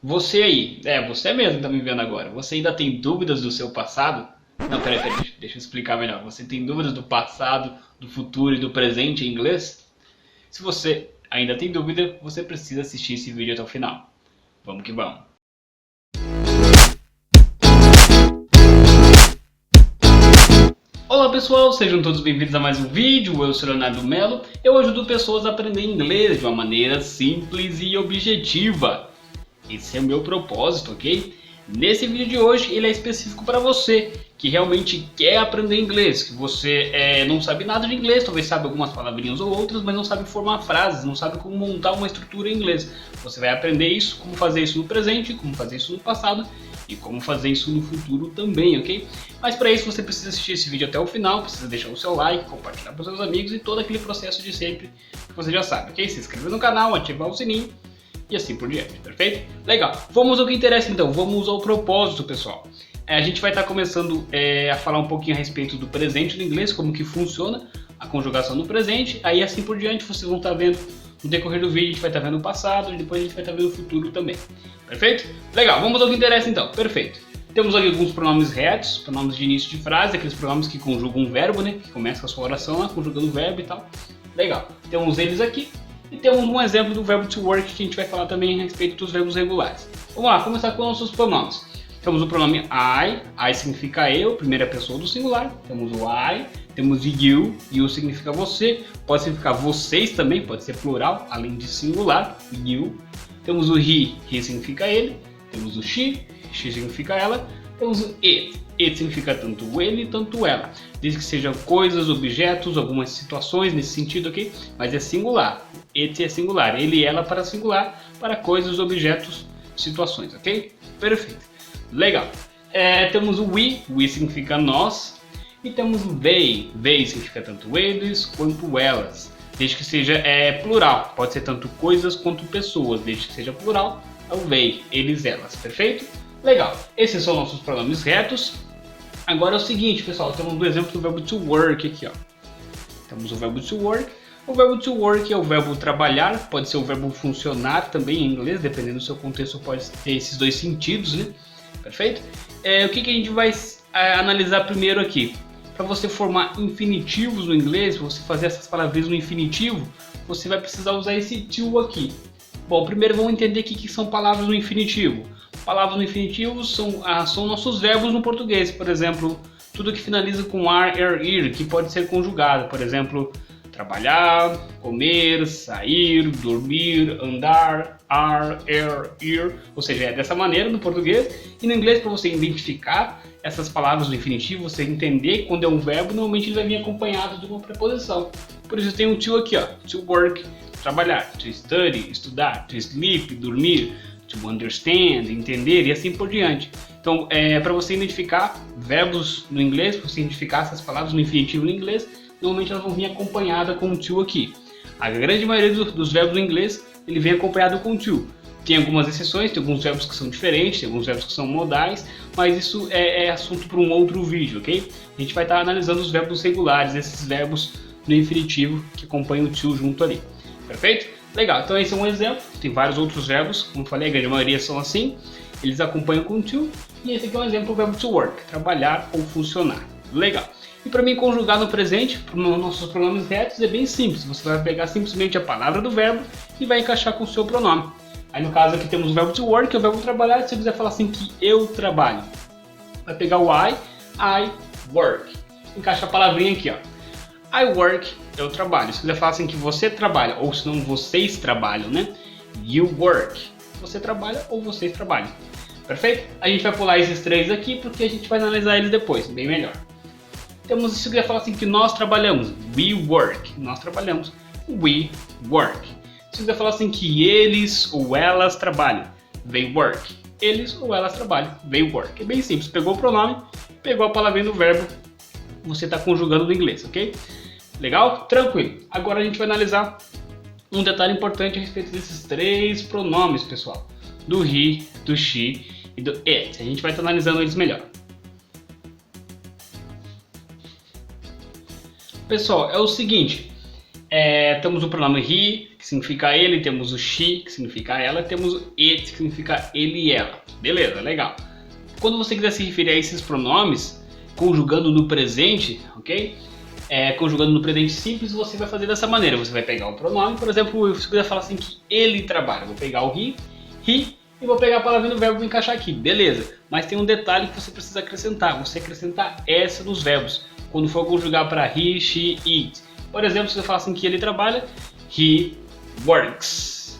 Você aí, você mesmo que tá me vendo agora, você ainda tem dúvidas do seu passado? Não, peraí, deixa eu explicar melhor. Você tem dúvidas do passado, do futuro e do presente em inglês? Se você ainda tem dúvida, você precisa assistir esse vídeo até o final. Vamos que vamos. Olá pessoal, sejam todos bem-vindos a mais um vídeo. Eu sou Leonardo Melo. Eu ajudo pessoas a aprender inglês de uma maneira simples e objetiva. Esse é o meu propósito, ok? Nesse vídeo de hoje ele é específico para você que realmente quer aprender inglês, que você não sabe nada de inglês, talvez sabe algumas palavrinhas ou outras, mas não sabe formar frases, não sabe como montar uma estrutura em inglês. Você vai aprender isso, como fazer isso no presente, como fazer isso no passado e como fazer isso no futuro também, ok? Mas para isso você precisa assistir esse vídeo até o final, precisa deixar o seu like, compartilhar para os seus amigos e todo aquele processo de sempre que você já sabe, ok? Se inscrever no canal, ativar o sininho e assim por diante, perfeito? Legal, vamos ao que interessa então, vamos ao propósito, pessoal. A gente vai estar começando a falar um pouquinho a respeito do presente do inglês, como que funciona a conjugação no presente, aí assim por diante vocês vão estar vendo no decorrer do vídeo, a gente vai estar vendo o passado e depois a gente vai estar vendo o futuro também, perfeito? Legal, vamos ao que interessa então, perfeito. Temos aqui alguns pronomes retos, pronomes de início de frase, aqueles pronomes que conjugam um verbo, né, que começa a sua oração lá, conjugando o verbo e tal. Legal, temos eles aqui. E temos um exemplo do verbo to work que a gente vai falar também a respeito dos verbos regulares. Vamos lá, começar com nossos pronomes. Temos o pronome I significa eu, primeira pessoa do singular. Temos o I, temos o you significa você, pode significar vocês também, pode ser plural, além de singular, you. Temos o he significa ele. Temos o she significa ela. Temos o it significa tanto ele, tanto ela. Diz que sejam coisas, objetos, algumas situações nesse sentido aqui, mas é singular. It é singular, ele e ela para singular, para coisas, objetos, situações, ok? Perfeito. Legal. Temos o we significa nós, e temos o they significa tanto eles quanto elas. Desde que seja plural, pode ser tanto coisas quanto pessoas, desde que seja plural, é o they, eles, elas, perfeito? Legal, esses são nossos pronomes retos. Agora é o seguinte, pessoal, temos um exemplo do verbo to work aqui, ó. Temos o verbo to work. O verbo to work é o verbo trabalhar, pode ser o verbo funcionar também em inglês, dependendo do seu contexto pode ter esses dois sentidos, né? Perfeito? O que a gente vai analisar primeiro aqui? Para você formar infinitivos no inglês, você fazer essas palavrinhas no infinitivo, você vai precisar usar esse to aqui. Bom, primeiro vamos entender o que são palavras no infinitivo. Palavras no infinitivo são nossos verbos no português, por exemplo, tudo que finaliza com ar, ir, que pode ser conjugado, por exemplo, trabalhar, comer, sair, dormir, andar, ar, ir, ou seja, é dessa maneira no português. E no inglês, para você identificar essas palavras no infinitivo, você entender quando é um verbo, normalmente ele vai vir acompanhado de uma preposição. Por isso tem um to aqui, ó, to work, trabalhar, to study, estudar, to sleep, dormir, to understand, entender e assim por diante. Então, para você identificar verbos no inglês, para você identificar essas palavras no infinitivo no inglês, normalmente elas vão vir acompanhadas com o to aqui. A grande maioria dos verbos no inglês, ele vem acompanhado com o to. Tem algumas exceções, tem alguns verbos que são diferentes, tem alguns verbos que são modais, mas isso é assunto para um outro vídeo, ok? A gente vai estar analisando os verbos regulares, esses verbos no infinitivo que acompanham o to junto ali. Perfeito? Legal, então esse é um exemplo, tem vários outros verbos, como eu falei, a grande maioria são assim, eles acompanham com to, e esse aqui é um exemplo do verbo to work, trabalhar ou funcionar. Legal. E para mim conjugar no presente, para os nossos pronomes retos, é bem simples, você vai pegar simplesmente a palavra do verbo e vai encaixar com o seu pronome. Aí no caso aqui temos o verbo to work, que é o verbo trabalhar, se você quiser falar assim que eu trabalho, vai pegar o I work, encaixa a palavrinha aqui, ó. I work, eu trabalho. Se quiser falar assim que você trabalha, ou se não vocês trabalham, né? You work, você trabalha ou vocês trabalham. Perfeito? A gente vai pular esses três aqui porque a gente vai analisar eles depois, bem melhor. Temos, se quiser falar assim que nós trabalhamos, we work, nós trabalhamos, we work. Se quiser falar assim que eles ou elas trabalham, they work, eles ou elas trabalham, they work. É bem simples, pegou o pronome, pegou a palavrinha do verbo, você está conjugando no inglês, ok? Legal? Tranquilo. Agora a gente vai analisar um detalhe importante a respeito desses três pronomes, pessoal. Do he, do she e do it. A gente vai estar analisando eles melhor. Pessoal, é o seguinte. Temos o pronome he, que significa ele, temos o she, que significa ela, temos o it, que significa ele e ela. Beleza, legal. Quando você quiser se referir a esses pronomes, conjugando no presente, ok? Conjugando no presente simples, você vai fazer dessa maneira. Você vai pegar o pronome, por exemplo, se eu quiser falar assim que ele trabalha, vou pegar o he, e vou pegar a palavra no verbo e encaixar aqui, beleza. Mas tem um detalhe que você precisa acrescentar, você acrescenta S nos verbos, quando for conjugar para he, she, it. Por exemplo, se eu falar assim que ele trabalha, he works.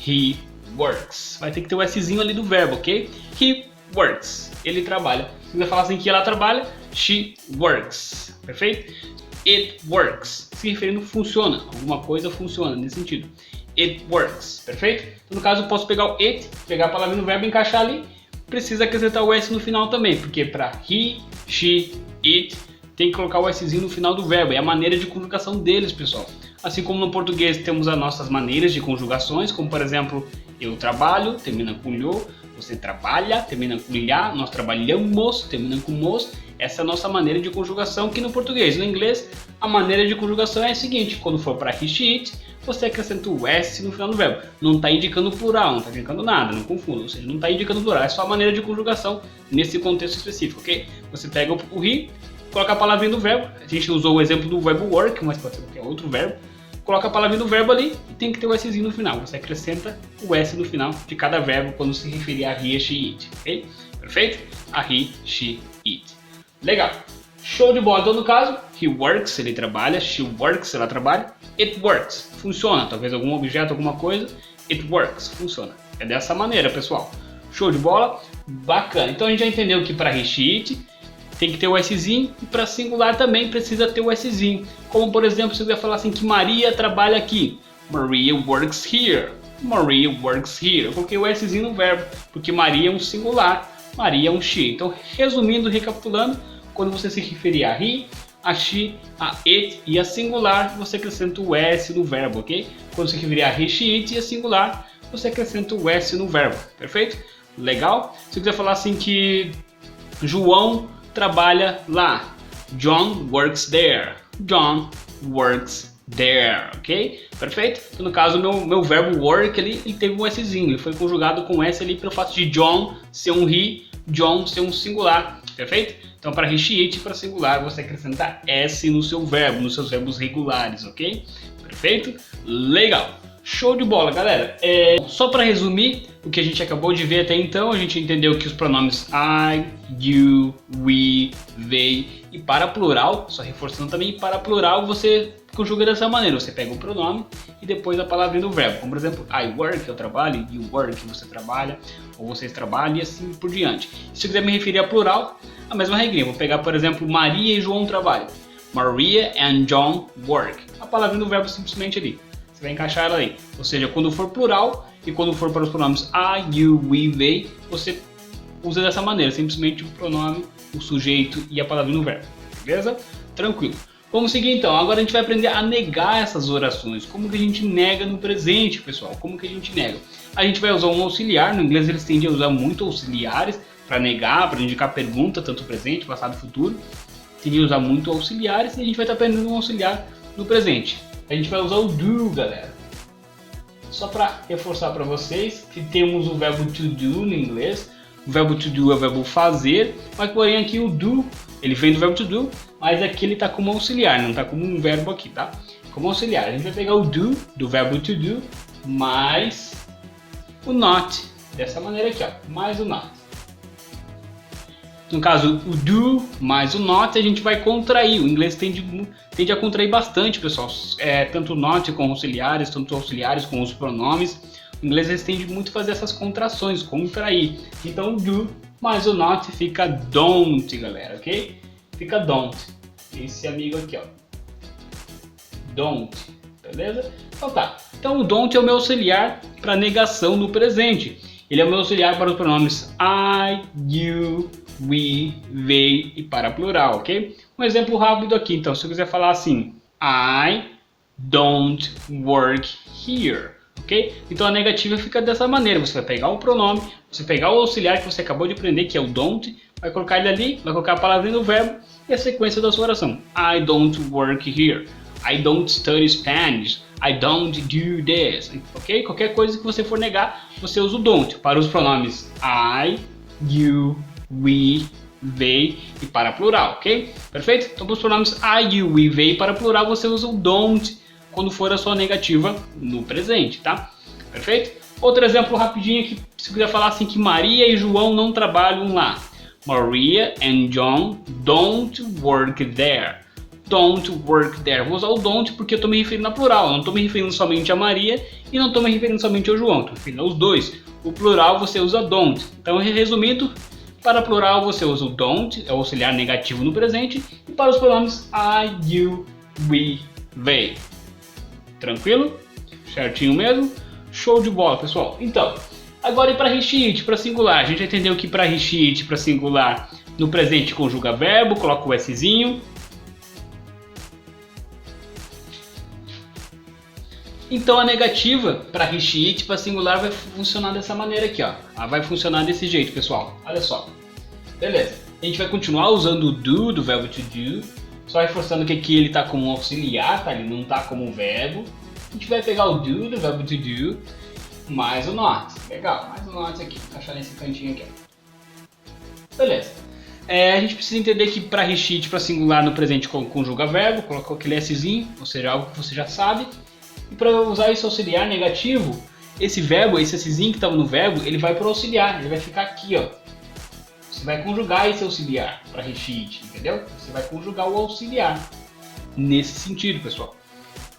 He works. Vai ter que ter o Szinho ali do verbo, ok? He works. Ele trabalha. Se eu falar assim que ela trabalha, she works. Perfeito? It works. Se referindo funciona. Alguma coisa funciona nesse sentido. It works. Perfeito? Então, no caso, eu posso pegar o it, pegar a palavra no verbo e encaixar ali. Precisa acrescentar o S no final também, porque para he, she, it, tem que colocar o Szinho no final do verbo. É a maneira de conjugação deles, pessoal. Assim como no português temos as nossas maneiras de conjugações, como por exemplo, eu trabalho, termina com lho, você trabalha, termina com lhá, nós trabalhamos, termina com mos. Essa é a nossa maneira de conjugação aqui no português. No inglês, a maneira de conjugação é a seguinte, quando for para he, she, it, você acrescenta o S no final do verbo. Não está indicando plural, não está indicando nada, não confunda, ou seja, não está indicando plural, é só a maneira de conjugação nesse contexto específico, ok? Você pega o he, coloca a palavrinha do verbo, a gente usou o exemplo do verbo work, mas pode ser qualquer outro verbo, coloca a palavrinha do verbo ali e tem que ter o Szinho no final, você acrescenta o S no final de cada verbo quando se referir a he, she, it, ok? Perfeito? A he, she, it. Legal. Show de bola. Então no caso, he works, ele trabalha, she works, ela trabalha, it works, funciona, talvez algum objeto, alguma coisa, it works, funciona. É dessa maneira, pessoal. Show de bola? Bacana. Então a gente já entendeu que para he, she, it, tem que ter o Szinho e para singular também precisa ter o Szinho. Como por exemplo, se eu ia falar assim que Maria trabalha aqui. Maria works here. Maria works here. Eu coloquei o Szinho no verbo, porque Maria é um singular, Maria é um she. Então, resumindo, recapitulando, quando você se referir a he, a she, a it e a singular, você acrescenta o S no verbo, ok? Quando se referir a he, she, it e a singular, você acrescenta o S no verbo, perfeito? Legal? Se eu quiser falar assim que João trabalha lá. John works there. John works there, ok? Perfeito? Então, no caso, meu verbo work ele teve um Szinho, ele foi conjugado com S ali pelo fato de John ser um he, John ser um singular, perfeito? Então, para he, she, it, para singular, você acrescenta S no seu verbo, nos seus verbos regulares, ok? Perfeito? Legal! Show de bola, galera! Só para resumir o que a gente acabou de ver até então, a gente entendeu que os pronomes I, you, we, they e para plural, só reforçando também, para plural você conjuga dessa maneira, você pega o pronome e depois a palavrinha do verbo, como por exemplo, I work, eu trabalho, you work, você trabalha, ou vocês trabalham e assim por diante. Se eu quiser me referir a plural, a mesma regrinha, vou pegar por exemplo, Maria e João trabalham. Maria and John work. A palavrinha do verbo simplesmente ali. Você vai encaixar ela aí. Ou seja, quando for plural e quando for para os pronomes I, you, we, they, você usa dessa maneira, simplesmente o pronome, o sujeito e a palavra no verbo. Beleza? Tranquilo. Vamos seguir então. Agora a gente vai aprender a negar essas orações. Como que a gente nega no presente, pessoal? Como que a gente nega? A gente vai usar um auxiliar. No inglês eles tendem a usar muito auxiliares para negar, para indicar pergunta, tanto presente, passado e futuro. Tendem a usar muito auxiliares e a gente vai estar aprendendo um auxiliar no presente. A gente vai usar o do, galera. Só para reforçar para vocês que temos o verbo to do no inglês. O verbo to do é o verbo fazer, mas porém aqui o do, ele vem do verbo to do, mas aqui ele está como auxiliar, não está como um verbo aqui, tá? Como auxiliar. A gente vai pegar o do verbo to do, mais o not, dessa maneira aqui, ó, mais o not. No caso, o do mais o not, a gente vai contrair. O inglês tende a contrair bastante, pessoal. Tanto o not com auxiliares, tanto auxiliares com os pronomes. O inglês tende muito a fazer essas contrações, contrair. Então, o do mais o not fica don't, galera, ok? Fica don't. Esse amigo aqui, ó. Don't, beleza? Então tá. Então, o don't é o meu auxiliar para negação no presente. Ele é o meu auxiliar para os pronomes I, you, we, they e para plural, ok? Um exemplo rápido aqui, então, se eu quiser falar assim, I don't work here, ok? Então a negativa fica dessa maneira, você vai pegar o pronome, você pegar o auxiliar que você acabou de aprender, que é o don't, vai colocar ele ali, vai colocar a palavrinha no verbo e a sequência da sua oração. I don't work here. I don't study Spanish. I don't do this. Ok? Qualquer coisa que você for negar, você usa o don't. Para os pronomes I, you, we, they e para plural, ok? Perfeito? Então para os pronomes I, you, we, they e para plural você usa o don't quando for a sua negativa no presente, tá? Perfeito? Outro exemplo rapidinho aqui, se quiser falar assim que Maria e João não trabalham lá. Maria and John don't work there. Don't work there. Vou usar o don't porque eu estou me referindo a plural. Eu não estou me referindo somente a Maria e não estou me referindo somente ao João. Estou me referindo aos dois. O plural você usa don't. Então, resumindo, para plural você usa o don't, é o auxiliar negativo no presente. E para os pronomes I, you, we, they. Tranquilo? Certinho mesmo? Show de bola, pessoal. Então, agora para he, she, it, para singular. A gente já entendeu que para he, she, it, para singular, no presente conjuga verbo, coloca o Szinho. Então a negativa para he, she, it, para singular vai funcionar dessa maneira aqui, ó. Ela vai funcionar desse jeito, pessoal. Olha só. Beleza. A gente vai continuar usando o do, do verbo to do, só reforçando que aqui ele está como auxiliar, tá? Ele não está como verbo. A gente vai pegar o do verbo to do, mais o not. Legal, mais o not aqui, encaixar nesse cantinho aqui. Beleza. A gente precisa entender que para he, she, it, para singular no presente conjuga verbo, colocou aquele Szinho, ou seja, algo que você já sabe. E para usar esse auxiliar negativo, esse verbo, esse Szinho que estava no verbo, ele vai para o auxiliar, ele vai ficar aqui, ó. Você vai conjugar esse auxiliar para he, she, it, entendeu? Você vai conjugar o auxiliar nesse sentido, pessoal.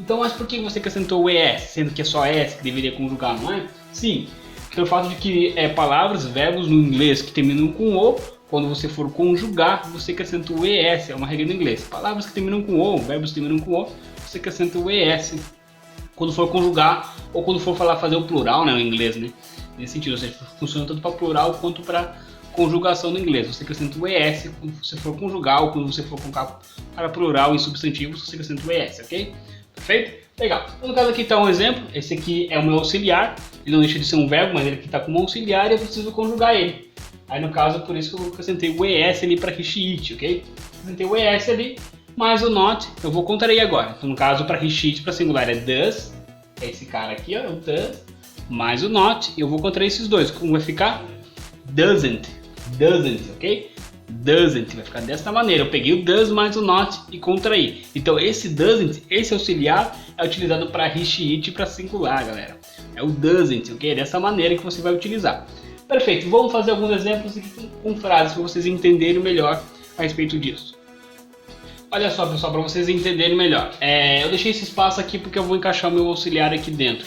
Então, mas por que você acrescentou o ES, sendo que é só S que deveria conjugar, não é? Sim, pelo fato de que palavras, verbos no inglês que terminam com O, quando você for conjugar, você acrescenta o ES, é uma regra do inglês. Palavras que terminam com O, verbos que terminam com O, você acrescenta o ES quando for conjugar ou quando for fazer o plural, né, no inglês, né? Nesse sentido, ou seja, funciona tanto para plural quanto para conjugação no inglês. Você acrescenta o ES quando você for conjugar ou quando você for colocar para plural em substantivos, você acrescenta o ES, ok? Perfeito? Legal. No caso aqui está um exemplo. Esse aqui é o meu auxiliar. Ele não deixa de ser um verbo, mas ele aqui está como auxiliar e eu preciso conjugar ele. Aí no caso, por isso que eu acrescentei o ES ali para he, she, it, ok? Acrescentei o ES ali, mais o not, eu vou contrair agora. Então no caso, para he, she, it, para singular é does. É esse cara aqui, ó, o does. Mais o not, eu vou contrair esses dois. Como vai ficar? Doesn't. Doesn't, ok? Doesn't, vai ficar dessa maneira. Eu peguei o does mais o not e contraí. Então esse doesn't, esse auxiliar é utilizado para he, she, it para singular, galera. É o doesn't, ok? É dessa maneira que você vai utilizar. Perfeito, vamos fazer alguns exemplos aqui com frases para vocês entenderem melhor a respeito disso. Olha só, pessoal, para vocês entenderem melhor. Eu deixei esse espaço aqui porque eu vou encaixar o meu auxiliar aqui dentro.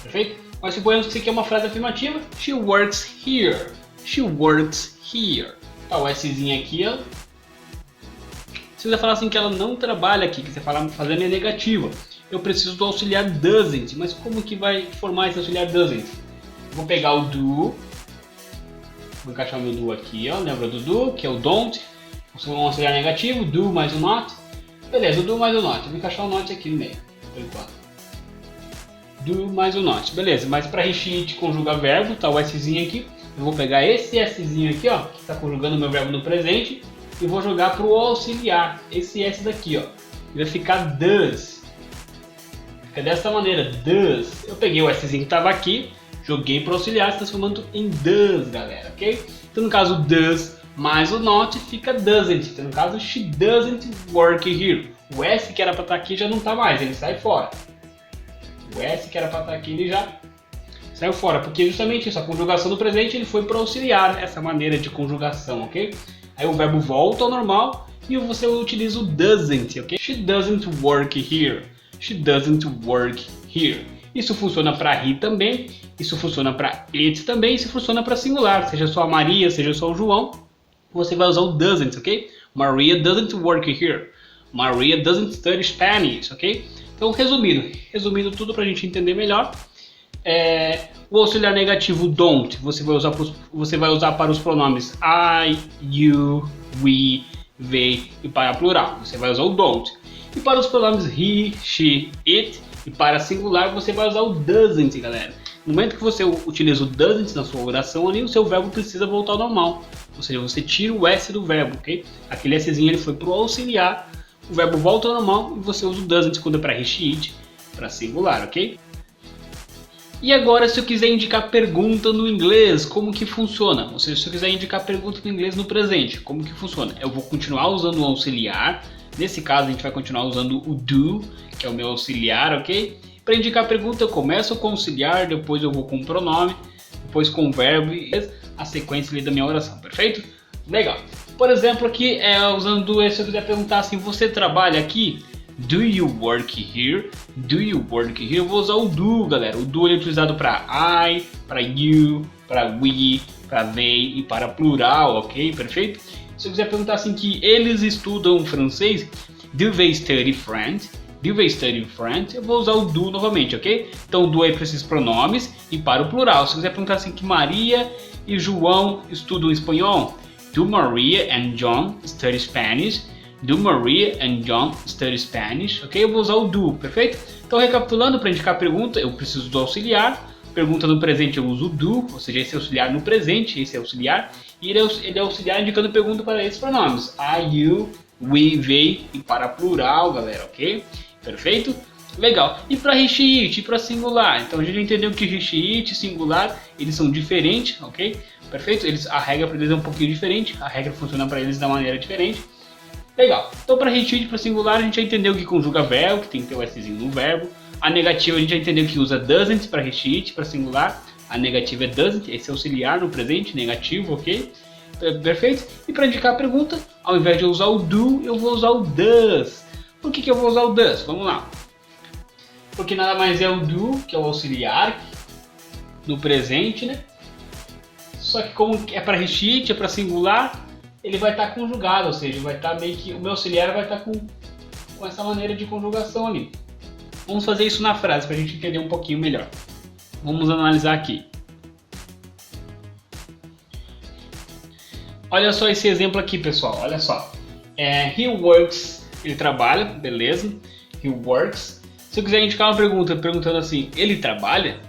Perfeito? Mas suponhamos que isso aqui é uma frase afirmativa. She works here. She works here. Tá, o Szinho aqui, ó. Se você falar assim que ela não trabalha aqui, que você fazer a minha negativa, eu preciso do auxiliar doesn't. Mas como que vai formar esse auxiliar doesn't? Eu vou pegar o do, vou encaixar o meu do aqui, ó. Lembra do do, que é o don't. Um auxiliar negativo, do mais o not. Beleza, o do mais o not. Eu vou encaixar o not aqui no meio, por enquanto. Do mais o not. Beleza, mas para he, she, it conjuga verbo, tá o Szinho aqui. Eu vou pegar esse Szinho aqui, ó, que está conjugando o meu verbo no presente, e vou jogar para o auxiliar, esse S daqui, ó. Ele vai ficar does. Fica dessa maneira, does. Eu peguei o Szinho que estava aqui, joguei para o auxiliar, se transformando em does, galera, ok? Então no caso does mais o not fica doesn't. Então no caso she doesn't work here. O S que era para estar aqui já não está mais, ele sai fora. O S que era para estar aqui ele já saiu fora, porque justamente isso, a conjugação do presente ele foi para auxiliar essa maneira de conjugação, ok? Aí o verbo volta ao normal e você utiliza o doesn't, ok? She doesn't work here. She doesn't work here. Isso funciona para he também, isso funciona para it também, isso funciona para singular, seja só a Maria, seja só o João, você vai usar o doesn't, ok? Maria doesn't work here. Maria doesn't study Spanish, ok? Então, resumindo tudo para a gente entender melhor, o auxiliar negativo don't você vai usar para os pronomes I, you, we, they e para plural você vai usar o don't. E para os pronomes he, she, it e para singular você vai usar o doesn't, galera. No momento que você utiliza o doesn't na sua oração ali, o seu verbo precisa voltar ao normal. Ou seja, você tira o S do verbo, ok? Aquele Szinho ele foi para o auxiliar o verbo volta ao normal e você usa o doesn't quando é para he, she, it, para singular, ok? E agora, se eu quiser indicar pergunta no inglês, como que funciona? Ou seja, se eu quiser indicar pergunta no inglês no presente, como que funciona? Eu vou continuar usando o auxiliar. Nesse caso, a gente vai continuar usando o do, que é o meu auxiliar, ok? Para indicar pergunta, eu começo com o auxiliar, depois eu vou com o pronome, depois com o verbo e a sequência ali da minha oração, perfeito? Legal. Por exemplo, aqui, usando esse, eu quiser perguntar assim, você trabalha aqui? Do you work here? Do you work here? Eu vou usar o do, galera. O do é utilizado para I, para you, para we, para they e para plural, ok? Perfeito? Se eu quiser perguntar assim que eles estudam francês, do they study French? Do they study French? Eu vou usar o do novamente, ok? Então o do é para esses pronomes e para o plural. Se eu quiser perguntar assim que Maria e João estudam espanhol, do Maria and John study Spanish? Do Maria and John study Spanish? Ok? Eu vou usar o do, perfeito? Então, recapitulando, para indicar a pergunta, eu preciso do auxiliar. Pergunta no presente, eu uso o do, ou seja, esse é auxiliar no presente, esse é auxiliar. E ele é auxiliar indicando pergunta para esses pronomes. I, you, we, they e para plural, galera, ok? Perfeito? Legal. E para he, she, it, e para singular? Então, a gente entendeu que he, she, it e singular, eles são diferentes, ok? Perfeito? A regra para eles é um pouquinho diferente, a regra funciona para eles da maneira diferente. Legal, então para he, she, it, para singular a gente já entendeu que conjuga verbo, que tem que ter o Szinho no verbo. A negativa a gente já entendeu que usa doesn't para he, she, it, para singular. A negativa é doesn't, esse é auxiliar no presente, negativo, ok? Perfeito? E para indicar a pergunta, ao invés de eu usar o do, eu vou usar o does. Por que eu vou usar o does? Vamos lá. Porque nada mais é o do, que é o auxiliar no presente, né? Só que como é para he, she, it, é para singular, ele vai estar conjugado, ou seja, vai estar meio que o meu auxiliar vai estar com essa maneira de conjugação ali. Vamos fazer isso na frase para a gente entender um pouquinho melhor. Vamos analisar aqui. Olha só esse exemplo aqui, pessoal. Olha só. He works, ele trabalha, beleza? He works. Se eu quiser indicar uma pergunta perguntando assim, ele trabalha?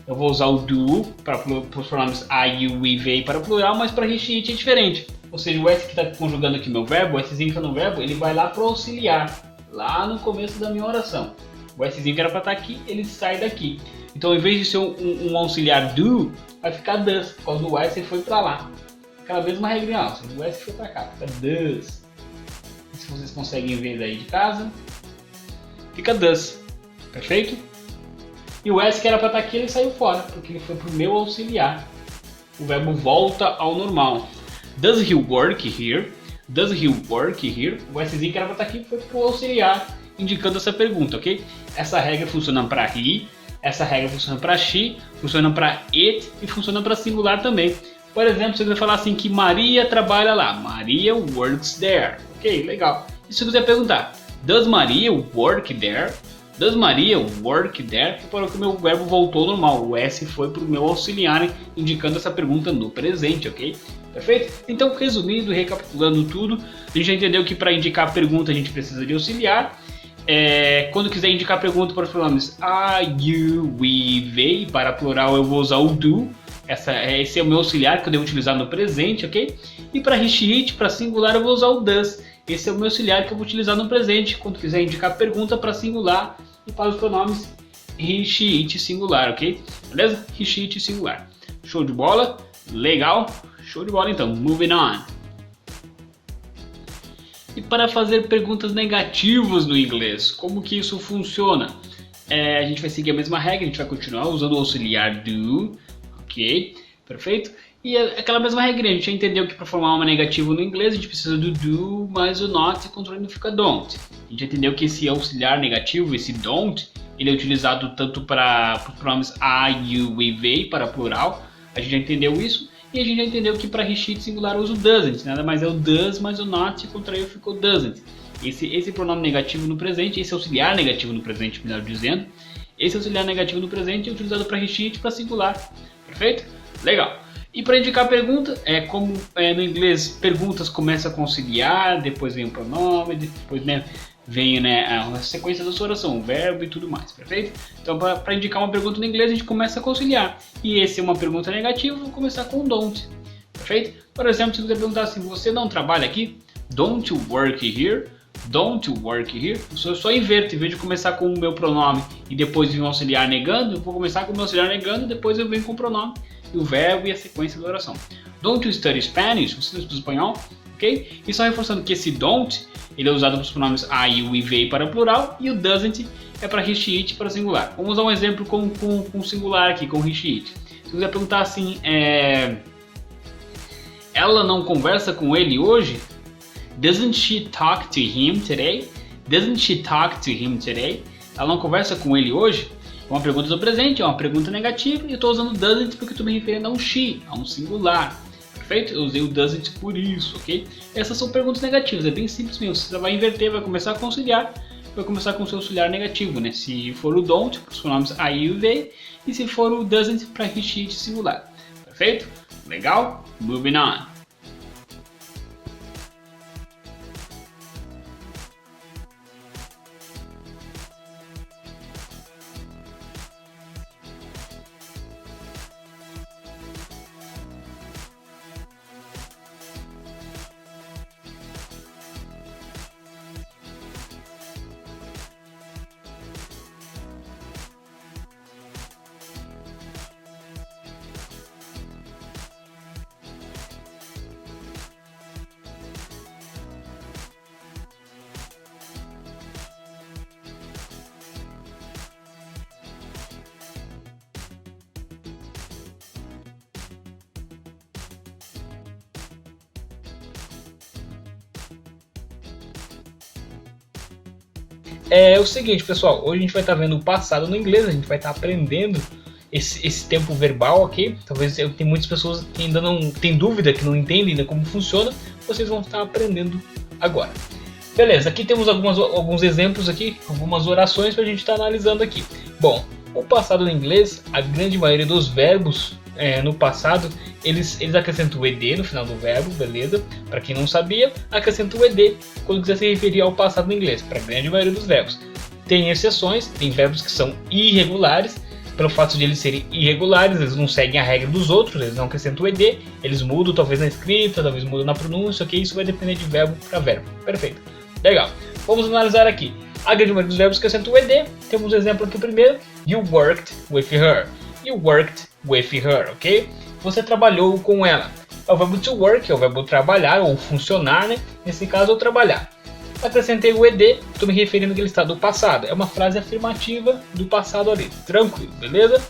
Eu vou usar o do para os pronomes I, you, we, they para plural, mas para he, she, it é diferente. Ou seja, o S que está conjugando aqui meu verbo, o Szinho que está no verbo, ele vai lá para o auxiliar, lá no começo da minha oração. O Szinho que era para estar aqui, ele sai daqui. Então, em vez de ser um auxiliar do, vai ficar does, por causa do S ele foi para lá. Aquela mesma regrinha, ó, o S foi para cá, fica does. Se vocês conseguem ver daí de casa, fica does, perfeito? E o S que era para estar aqui, ele saiu fora, porque ele foi para o meu auxiliar. O verbo volta ao normal. Does he work here? Does he work here? O Szinho que era para estar aqui foi para o auxiliar, indicando essa pergunta, ok? Essa regra funciona para he, essa regra funciona para she, funciona para it e funciona para singular também. Por exemplo, se eu quiser falar assim que Maria trabalha lá, Maria works there, ok? Legal. E se eu quiser perguntar, does Maria work there? Does Maria work there? Reparou que o meu verbo voltou ao normal, o S foi para o meu auxiliar, indicando essa pergunta no presente, ok? Perfeito? Então, resumindo e recapitulando tudo, a gente já entendeu que para indicar a pergunta a gente precisa de auxiliar. Quando quiser indicar a pergunta para os pronomes I, you, we, they, para plural eu vou usar o do. Esse é o meu auxiliar que eu devo utilizar no presente, ok? E para he, she, it, para singular eu vou usar o does. Esse é o meu auxiliar que eu vou utilizar no presente, quando quiser indicar a pergunta para singular e para os pronomes he, she, it, singular, ok? Beleza? He, she, it, singular. Show de bola? Legal? Show de bola então, moving on. E para fazer perguntas negativas no inglês, como que isso funciona? A gente vai seguir a mesma regra, a gente vai continuar usando o auxiliar do, ok? Perfeito? E aquela mesma regra, a gente já entendeu que para formar uma negativa no inglês a gente precisa do do mais o not e contraindo fica don't. A gente já entendeu que esse auxiliar negativo, esse don't, ele é utilizado tanto para os pronomes I, you, we, they, para plural. A gente já entendeu isso. E a gente já entendeu que para he, she, it, singular eu uso doesn't, nada mais é o does mais o not e contraiu ficou doesn't. Esse pronome negativo no presente, esse auxiliar negativo no presente, melhor dizendo, esse auxiliar negativo no presente é utilizado para he, she, it, para singular. Perfeito? Legal. E para indicar a pergunta, como no inglês perguntas começa com auxiliar, depois vem o pronome, depois vem a sequência da sua oração, o verbo e tudo mais, perfeito? Então para indicar uma pergunta no inglês a gente começa com auxiliar. E esse é uma pergunta negativa, vou começar com don't, perfeito? Por exemplo, se você perguntar assim, você não trabalha aqui? Don't you work here? don't work here, eu só inverto. Em vez de começar com o meu pronome e depois vir um auxiliar negando, eu vou começar com o meu auxiliar negando e depois eu venho com o pronome e o verbo e a sequência da oração. Don't you study Spanish? Você não estuda espanhol? Ok? E só reforçando que esse don't, ele é usado para os pronomes I, you e they para plural, e o doesn't é para he, she, it para singular. Vamos usar um exemplo com singular aqui, com he, she, it. Se você perguntar assim, ela não conversa com ele hoje? Doesn't she talk to him today? Doesn't she talk to him today? Ela não conversa com ele hoje? É uma pergunta do presente, é uma pergunta negativa, e eu estou usando doesn't porque estou me referindo a um she, a um singular. Perfeito? Eu usei o doesn't por isso, ok? Essas são perguntas negativas, é bem simples mesmo. Você vai inverter, vai começar a conciliar, vai começar com o seu auxiliar negativo, né? Se for o don't, para os pronomes I, you, they, e se for o doesn't, para he, she, it singular. Perfeito? Legal? Moving on. É o seguinte, pessoal, hoje a gente vai estar vendo o passado no inglês, a gente vai estar aprendendo esse tempo verbal, ok? Talvez tem muitas pessoas que ainda não têm dúvida, que não entendem ainda como funciona, vocês vão estar aprendendo agora. Beleza, aqui temos alguns exemplos aqui, algumas orações para a gente estar analisando aqui. Bom, o passado no inglês, a grande maioria dos verbos no passado, eles acrescentam o ed no final do verbo, beleza? Para quem não sabia, acrescenta o ed quando quiser se referir ao passado no inglês, para a grande maioria dos verbos. Tem exceções, tem verbos que são irregulares, pelo fato de eles serem irregulares, eles não seguem a regra dos outros, eles não acrescentam o ed, eles mudam talvez na escrita, talvez mudam na pronúncia, ok? Isso vai depender de verbo para verbo. Perfeito. Legal. Vamos analisar aqui. A grande maioria dos verbos que acrescentam o ed, temos um exemplo aqui primeiro, you worked with her. You worked with her, ok? Você trabalhou com ela. É o verbo to work, é o verbo trabalhar ou funcionar, né? Nesse caso, eu trabalhar. Acrescentei o ed, estou me referindo àquele estado do passado. É uma frase afirmativa do passado ali. Tranquilo, beleza?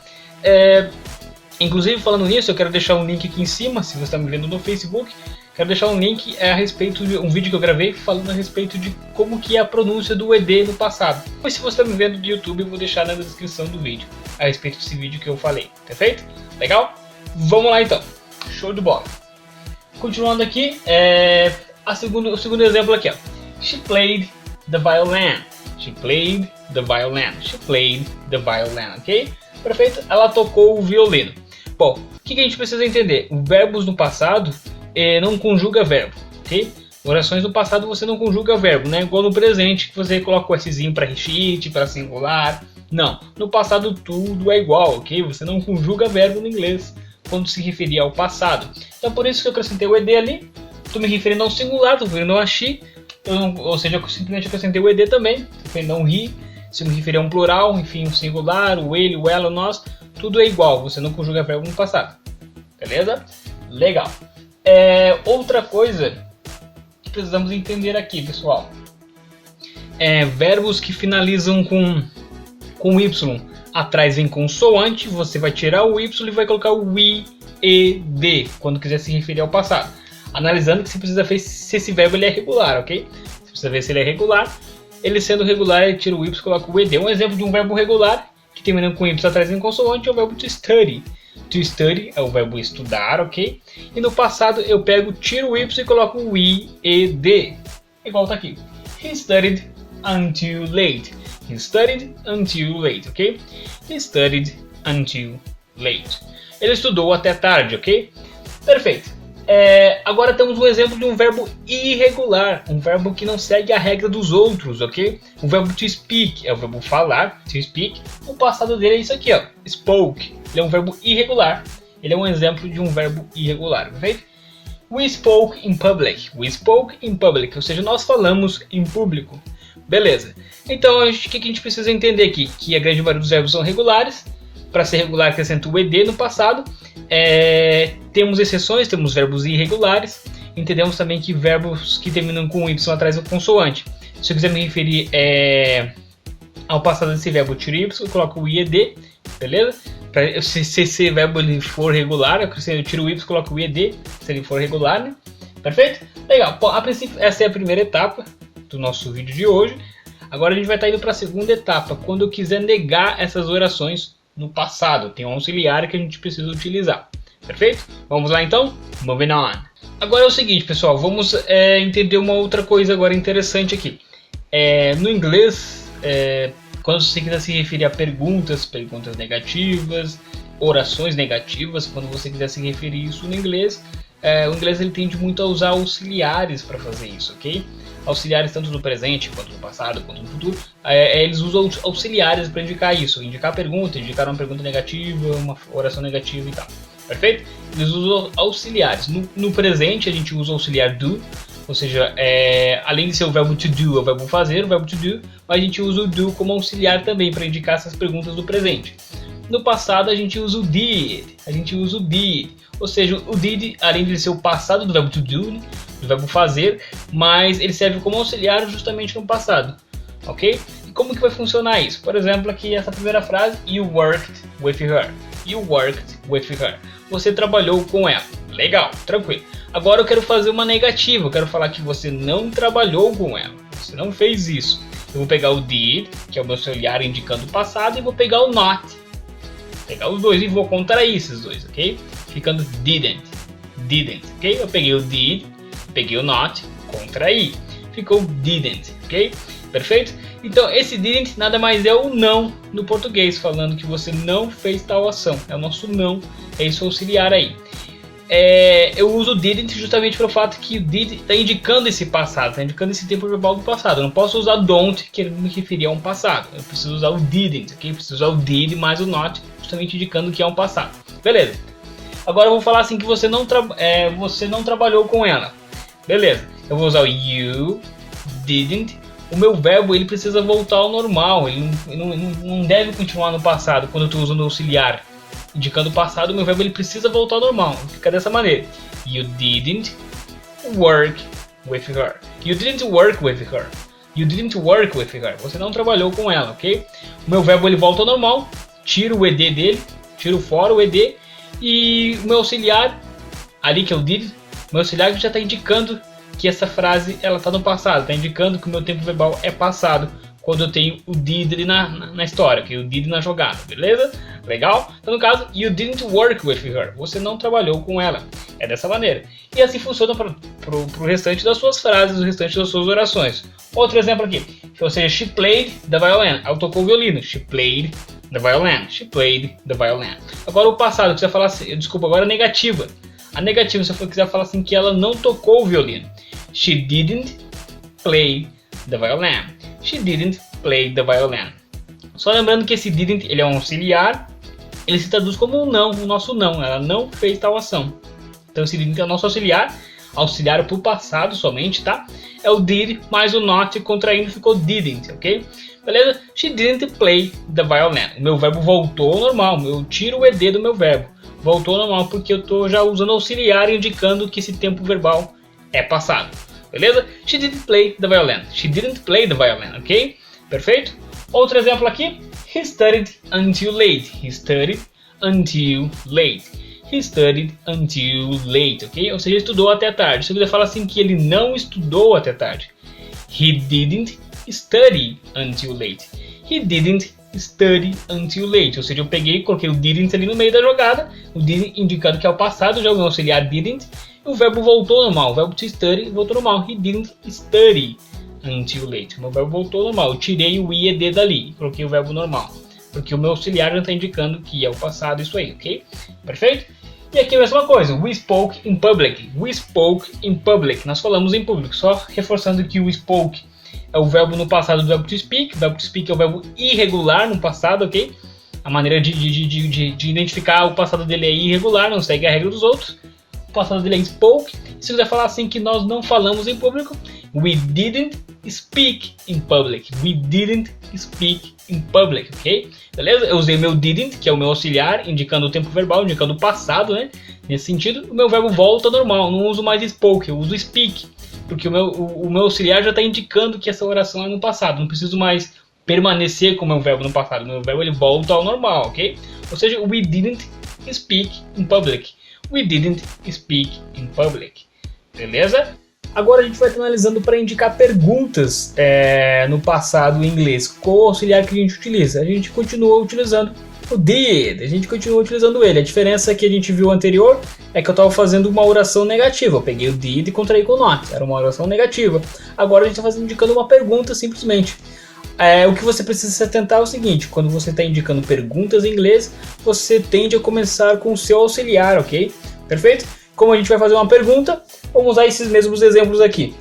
Inclusive, falando nisso, eu quero deixar um link aqui em cima, se você está me vendo no Facebook. Quero deixar um link a respeito de um vídeo que eu gravei falando a respeito de como que é a pronúncia do ed no passado. Mas se você está me vendo do YouTube, eu vou deixar na descrição do vídeo a respeito desse vídeo que eu falei. Perfeito? Legal? Vamos lá então. Show de bola. Continuando aqui, o segundo exemplo aqui, ó. She played the violin. She played the violin. She played the violin, ok? Perfeito? Ela tocou o violino. Bom, o que a gente precisa entender? Verbos no passado não conjuga verbo, ok? Orações no passado você não conjuga verbo, né? Igual no presente que você coloca o Szinho para recheat, para singular. Não, no passado tudo é igual, ok? Você não conjuga verbo no inglês quando se referir ao passado. Então por isso que eu acrescentei o ed ali. Estou me referindo ao singular, estou me referindo ao she. Ou seja, eu simplesmente acrescentei o ed também. Estou me referindo a um he. Se me referir a um plural, enfim, um singular, o ele, o ela, o nós. Tudo é igual, você não conjuga verbo no passado. Beleza? Legal. Outra coisa que precisamos entender aqui, pessoal. Verbos que finalizam com y. Atrás vem consoante, você vai tirar o y e vai colocar o i, e, d, quando quiser se referir ao passado. Analisando que você precisa ver se esse verbo ele é regular, ok? Você precisa ver se ele é regular. Ele sendo regular, ele tira o y e coloca o ed. Um exemplo de um verbo regular, que terminando com y atrás vem consoante, é o verbo to study. To study é o verbo estudar, ok? E no passado eu tiro o y e coloco o i, e, d. Igual tá aqui. He studied until late. He studied until late, ok? He studied until late. Ele estudou até tarde, ok? Perfeito. Agora temos um exemplo de um verbo irregular, um verbo que não segue a regra dos outros, ok? O verbo to speak é o verbo falar, to speak. O passado dele é isso aqui, ó, spoke. Ele é um verbo irregular. Ele é um exemplo de um verbo irregular, perfeito? We spoke in public. We spoke in public, ou seja, nós falamos em público. Beleza. Então, o que a gente precisa entender aqui? Que a grande maioria dos verbos são regulares. Para ser regular, acrescenta o ed no passado. Temos exceções, temos verbos irregulares. Entendemos também que verbos que terminam com y atrás do consoante. Se eu quiser me referir ao passado desse verbo, eu tiro y, eu coloco o ied, beleza? Se esse verbo ele for regular, eu tiro o y, coloco o ed, se ele for regular, né? Perfeito? Legal. Bom, a princípio, essa é a primeira etapa do nosso vídeo de hoje. Agora a gente vai estar indo para a segunda etapa, quando eu quiser negar essas orações no passado. Tem um auxiliar que a gente precisa utilizar. Perfeito? Vamos lá então? Moving on. Agora é o seguinte, pessoal, vamos entender uma outra coisa agora interessante aqui. No inglês, quando você quiser se referir a perguntas negativas, orações negativas, quando você quiser se referir isso no inglês, o inglês ele tende muito a usar auxiliares para fazer isso, ok? Auxiliares tanto no presente, quanto no passado, quanto no futuro, eles usam auxiliares para indicar isso, indicar pergunta, indicar uma pergunta negativa, uma oração negativa e tal. Perfeito? Eles usam auxiliares. No presente a gente usa o auxiliar do, ou seja, além de ser o verbo to do, é o verbo fazer, o verbo to do, mas a gente usa o do como auxiliar também para indicar essas perguntas do presente. No passado a gente usa o did, ou seja, o did, além de ser o passado do verbo to do, né, do verbo fazer, mas ele serve como auxiliar justamente no passado, ok? E como que vai funcionar isso? Por exemplo, aqui essa primeira frase, you worked with her. You worked with her. Você trabalhou com ela. Legal, tranquilo. Agora eu quero fazer uma negativa. Eu quero falar que você não trabalhou com ela. Você não fez isso. Eu vou pegar o did, que é o meu auxiliar indicando o passado, e vou pegar o not. Vou pegar os dois e vou contrair esses dois, ok? Ficando didn't, ok? Eu peguei o did, peguei o not, contraí. Ficou didn't, ok? Perfeito? Então esse didn't nada mais é o não no português, falando que você não fez tal ação. É o nosso não, é esse auxiliar aí. Eu uso o didn't justamente pelo fato que o did está indicando esse passado, está indicando esse tempo verbal do passado. Eu não posso usar don't, que me referir a um passado. Eu preciso usar o didn't, ok? Eu preciso usar o did mais o not, justamente indicando que é um passado. Beleza. Agora eu vou falar assim que você não trabalhou com ela. Beleza. Eu vou usar o you didn't. O meu verbo ele precisa voltar ao normal, ele não deve continuar no passado quando eu estou usando o auxiliar. Indicando o passado, o meu verbo ele precisa voltar ao normal. Fica dessa maneira. You didn't work with her. You didn't work with her. You didn't work with her. Você não trabalhou com ela, ok? O meu verbo ele volta ao normal. Tiro o ed dele, tiro fora o ed. E o meu auxiliar, ali que é o did, o meu auxiliar já está indicando que essa frase ela está no passado, está indicando que o meu tempo verbal é passado quando eu tenho o did ali na história, que é o did na jogada, beleza? Legal? Então no caso, you didn't work with her, você não trabalhou com ela, é dessa maneira. E assim funciona para o restante das suas frases, o restante das suas orações. Outro exemplo aqui, ou seja, she played the violin, ela tocou o violino, she played the violin, she played the violin. Agora o passado, quiser falar assim, desculpa, agora a negativa. A negativa, se eu quiser falar assim que ela não tocou o violino. She didn't play the violin. She didn't play the violin. Só lembrando que esse didn't ele é um auxiliar. Ele se traduz como um não, o nosso não. Ela não fez tal ação. Então esse didn't é o nosso auxiliar. Auxiliar para o passado somente, tá? É o did mais o not contraindo ficou didn't, ok? Beleza? She didn't play the violin. O meu verbo voltou ao normal. Eu tiro o ed do meu verbo. Voltou ao normal porque eu estou já usando auxiliar indicando que esse tempo verbal é passado. Beleza? She didn't play the violin. She didn't play the violin, ok? Perfeito? Outro exemplo aqui. He studied until late. He studied until late. He studied until late, ok? Ou seja, estudou até tarde. Se eu quiser falar assim que ele não estudou até tarde. He didn't study until late. He didn't study until late. Ou seja, eu peguei e coloquei o didn't ali no meio da jogada. O didn't indicando que é o passado, já o auxiliar didn't. E o verbo voltou normal. O verbo to study voltou normal. He didn't study until late. O meu verbo voltou normal. Eu tirei o ied dali e coloquei o verbo normal. Porque o meu auxiliar já está indicando que é o passado, isso aí, ok? Perfeito? E aqui a mesma coisa. We spoke in public. We spoke in public. Nós falamos em público. Só reforçando que o spoke é o verbo no passado do verbo to speak. O verbo to speak é o verbo irregular no passado, ok? A maneira de identificar o passado dele é irregular, não segue a regra dos outros. O passado dele é spoke Se quiser falar assim que nós não falamos em público, we didn't speak in public. We didn't speak in public, ok? Beleza? Eu usei meu didn't, que é o meu auxiliar, indicando o tempo verbal, indicando o passado, né? Nesse sentido, o meu verbo volta normal, não uso mais spoke, eu uso speak. Porque o meu auxiliar já está indicando que essa oração é no passado, não preciso mais permanecer com o meu verbo no passado, o meu verbo ele volta ao normal, ok? Ou seja, we didn't speak in public. We didn't speak in public. Beleza? Agora a gente vai estar analisando para indicar perguntas no passado em inglês. Qual o auxiliar que a gente utiliza? A gente continua utilizando o did. A gente continua utilizando ele. A diferença que a gente viu anterior é que eu estava fazendo uma oração negativa. Eu peguei o did e contraí com o not. Era uma oração negativa. Agora a gente está indicando uma pergunta simplesmente. O que você precisa se atentar é o seguinte: quando você está indicando perguntas em inglês, você tende a começar com o seu auxiliar, ok? Perfeito? Como a gente vai fazer uma pergunta, vamos usar esses mesmos exemplos aqui.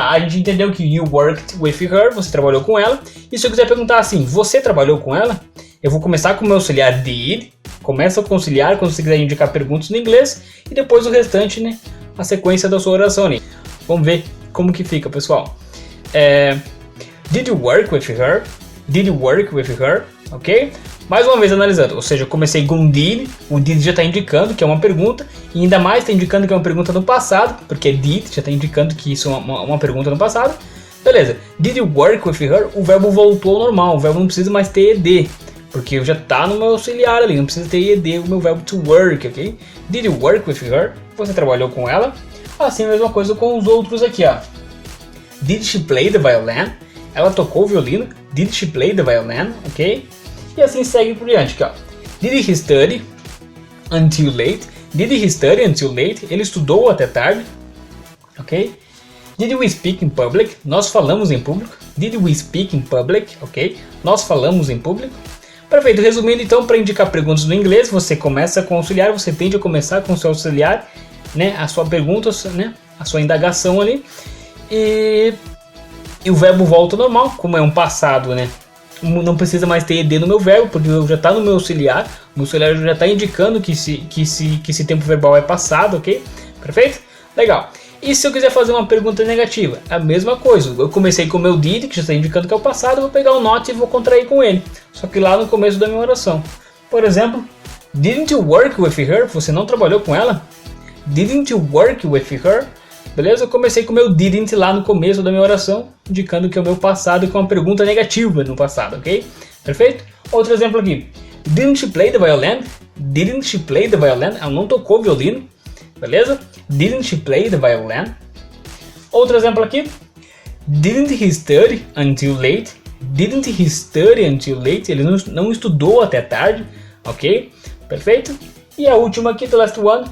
A gente entendeu que you worked with her, você trabalhou com ela. E se eu quiser perguntar assim, você trabalhou com ela? Eu vou começar com o meu auxiliar did, começa com o auxiliar quando você quiser indicar perguntas no inglês, e depois o restante, né, a sequência da sua oração ali. Vamos ver como que fica, pessoal. Did you work with her? Did you work with her? Ok? Mais uma vez analisando, ou seja, eu comecei com did, o did já está indicando que é uma pergunta, e ainda mais está indicando que é uma pergunta no passado, porque did já está indicando que isso é uma pergunta no passado. Beleza, did you work with her? O verbo voltou ao normal, o verbo não precisa mais ter ed, porque já está no meu auxiliar ali, não precisa ter ed, o meu verbo to work, ok? Did you work with her? Você trabalhou com ela? Assim, a mesma coisa com os outros aqui, ó. Did she play the violin? Ela tocou o violino. Did she play the violin? Ok? E assim segue por diante aqui, ó. Did he study until late? Did he study until late? Ele estudou até tarde. Ok? Did we speak in public? Nós falamos em público. Did we speak in public? Ok? Nós falamos em público. Perfeito. Resumindo então, para indicar perguntas no inglês, você começa com o auxiliar, você tende a começar com o seu auxiliar, né? A sua pergunta, né? A sua indagação ali. E o verbo volta ao normal, como é um passado, né? Não precisa mais ter ed no meu verbo, porque já está no meu auxiliar. O meu auxiliar já está indicando que esse tempo verbal é passado, ok? Perfeito? Legal. E se eu quiser fazer uma pergunta negativa? A mesma coisa. Eu comecei com o meu did, que já está indicando que é o passado, eu vou pegar o not e vou contrair com ele. Só que lá no começo da minha oração. Por exemplo, didn't you work with her? Você não trabalhou com ela? Didn't you work with her? Beleza? Eu comecei com o meu didn't lá no começo da minha oração, indicando que é o meu passado e com uma pergunta negativa no passado, ok? Perfeito? Outro exemplo aqui. Didn't she play the violin? Didn't she play the violin? Ela não tocou violino. Beleza? Didn't she play the violin? Outro exemplo aqui. Didn't he study until late? Didn't he study until late? Ele não estudou até tarde, ok? Perfeito? E a última aqui, the last one.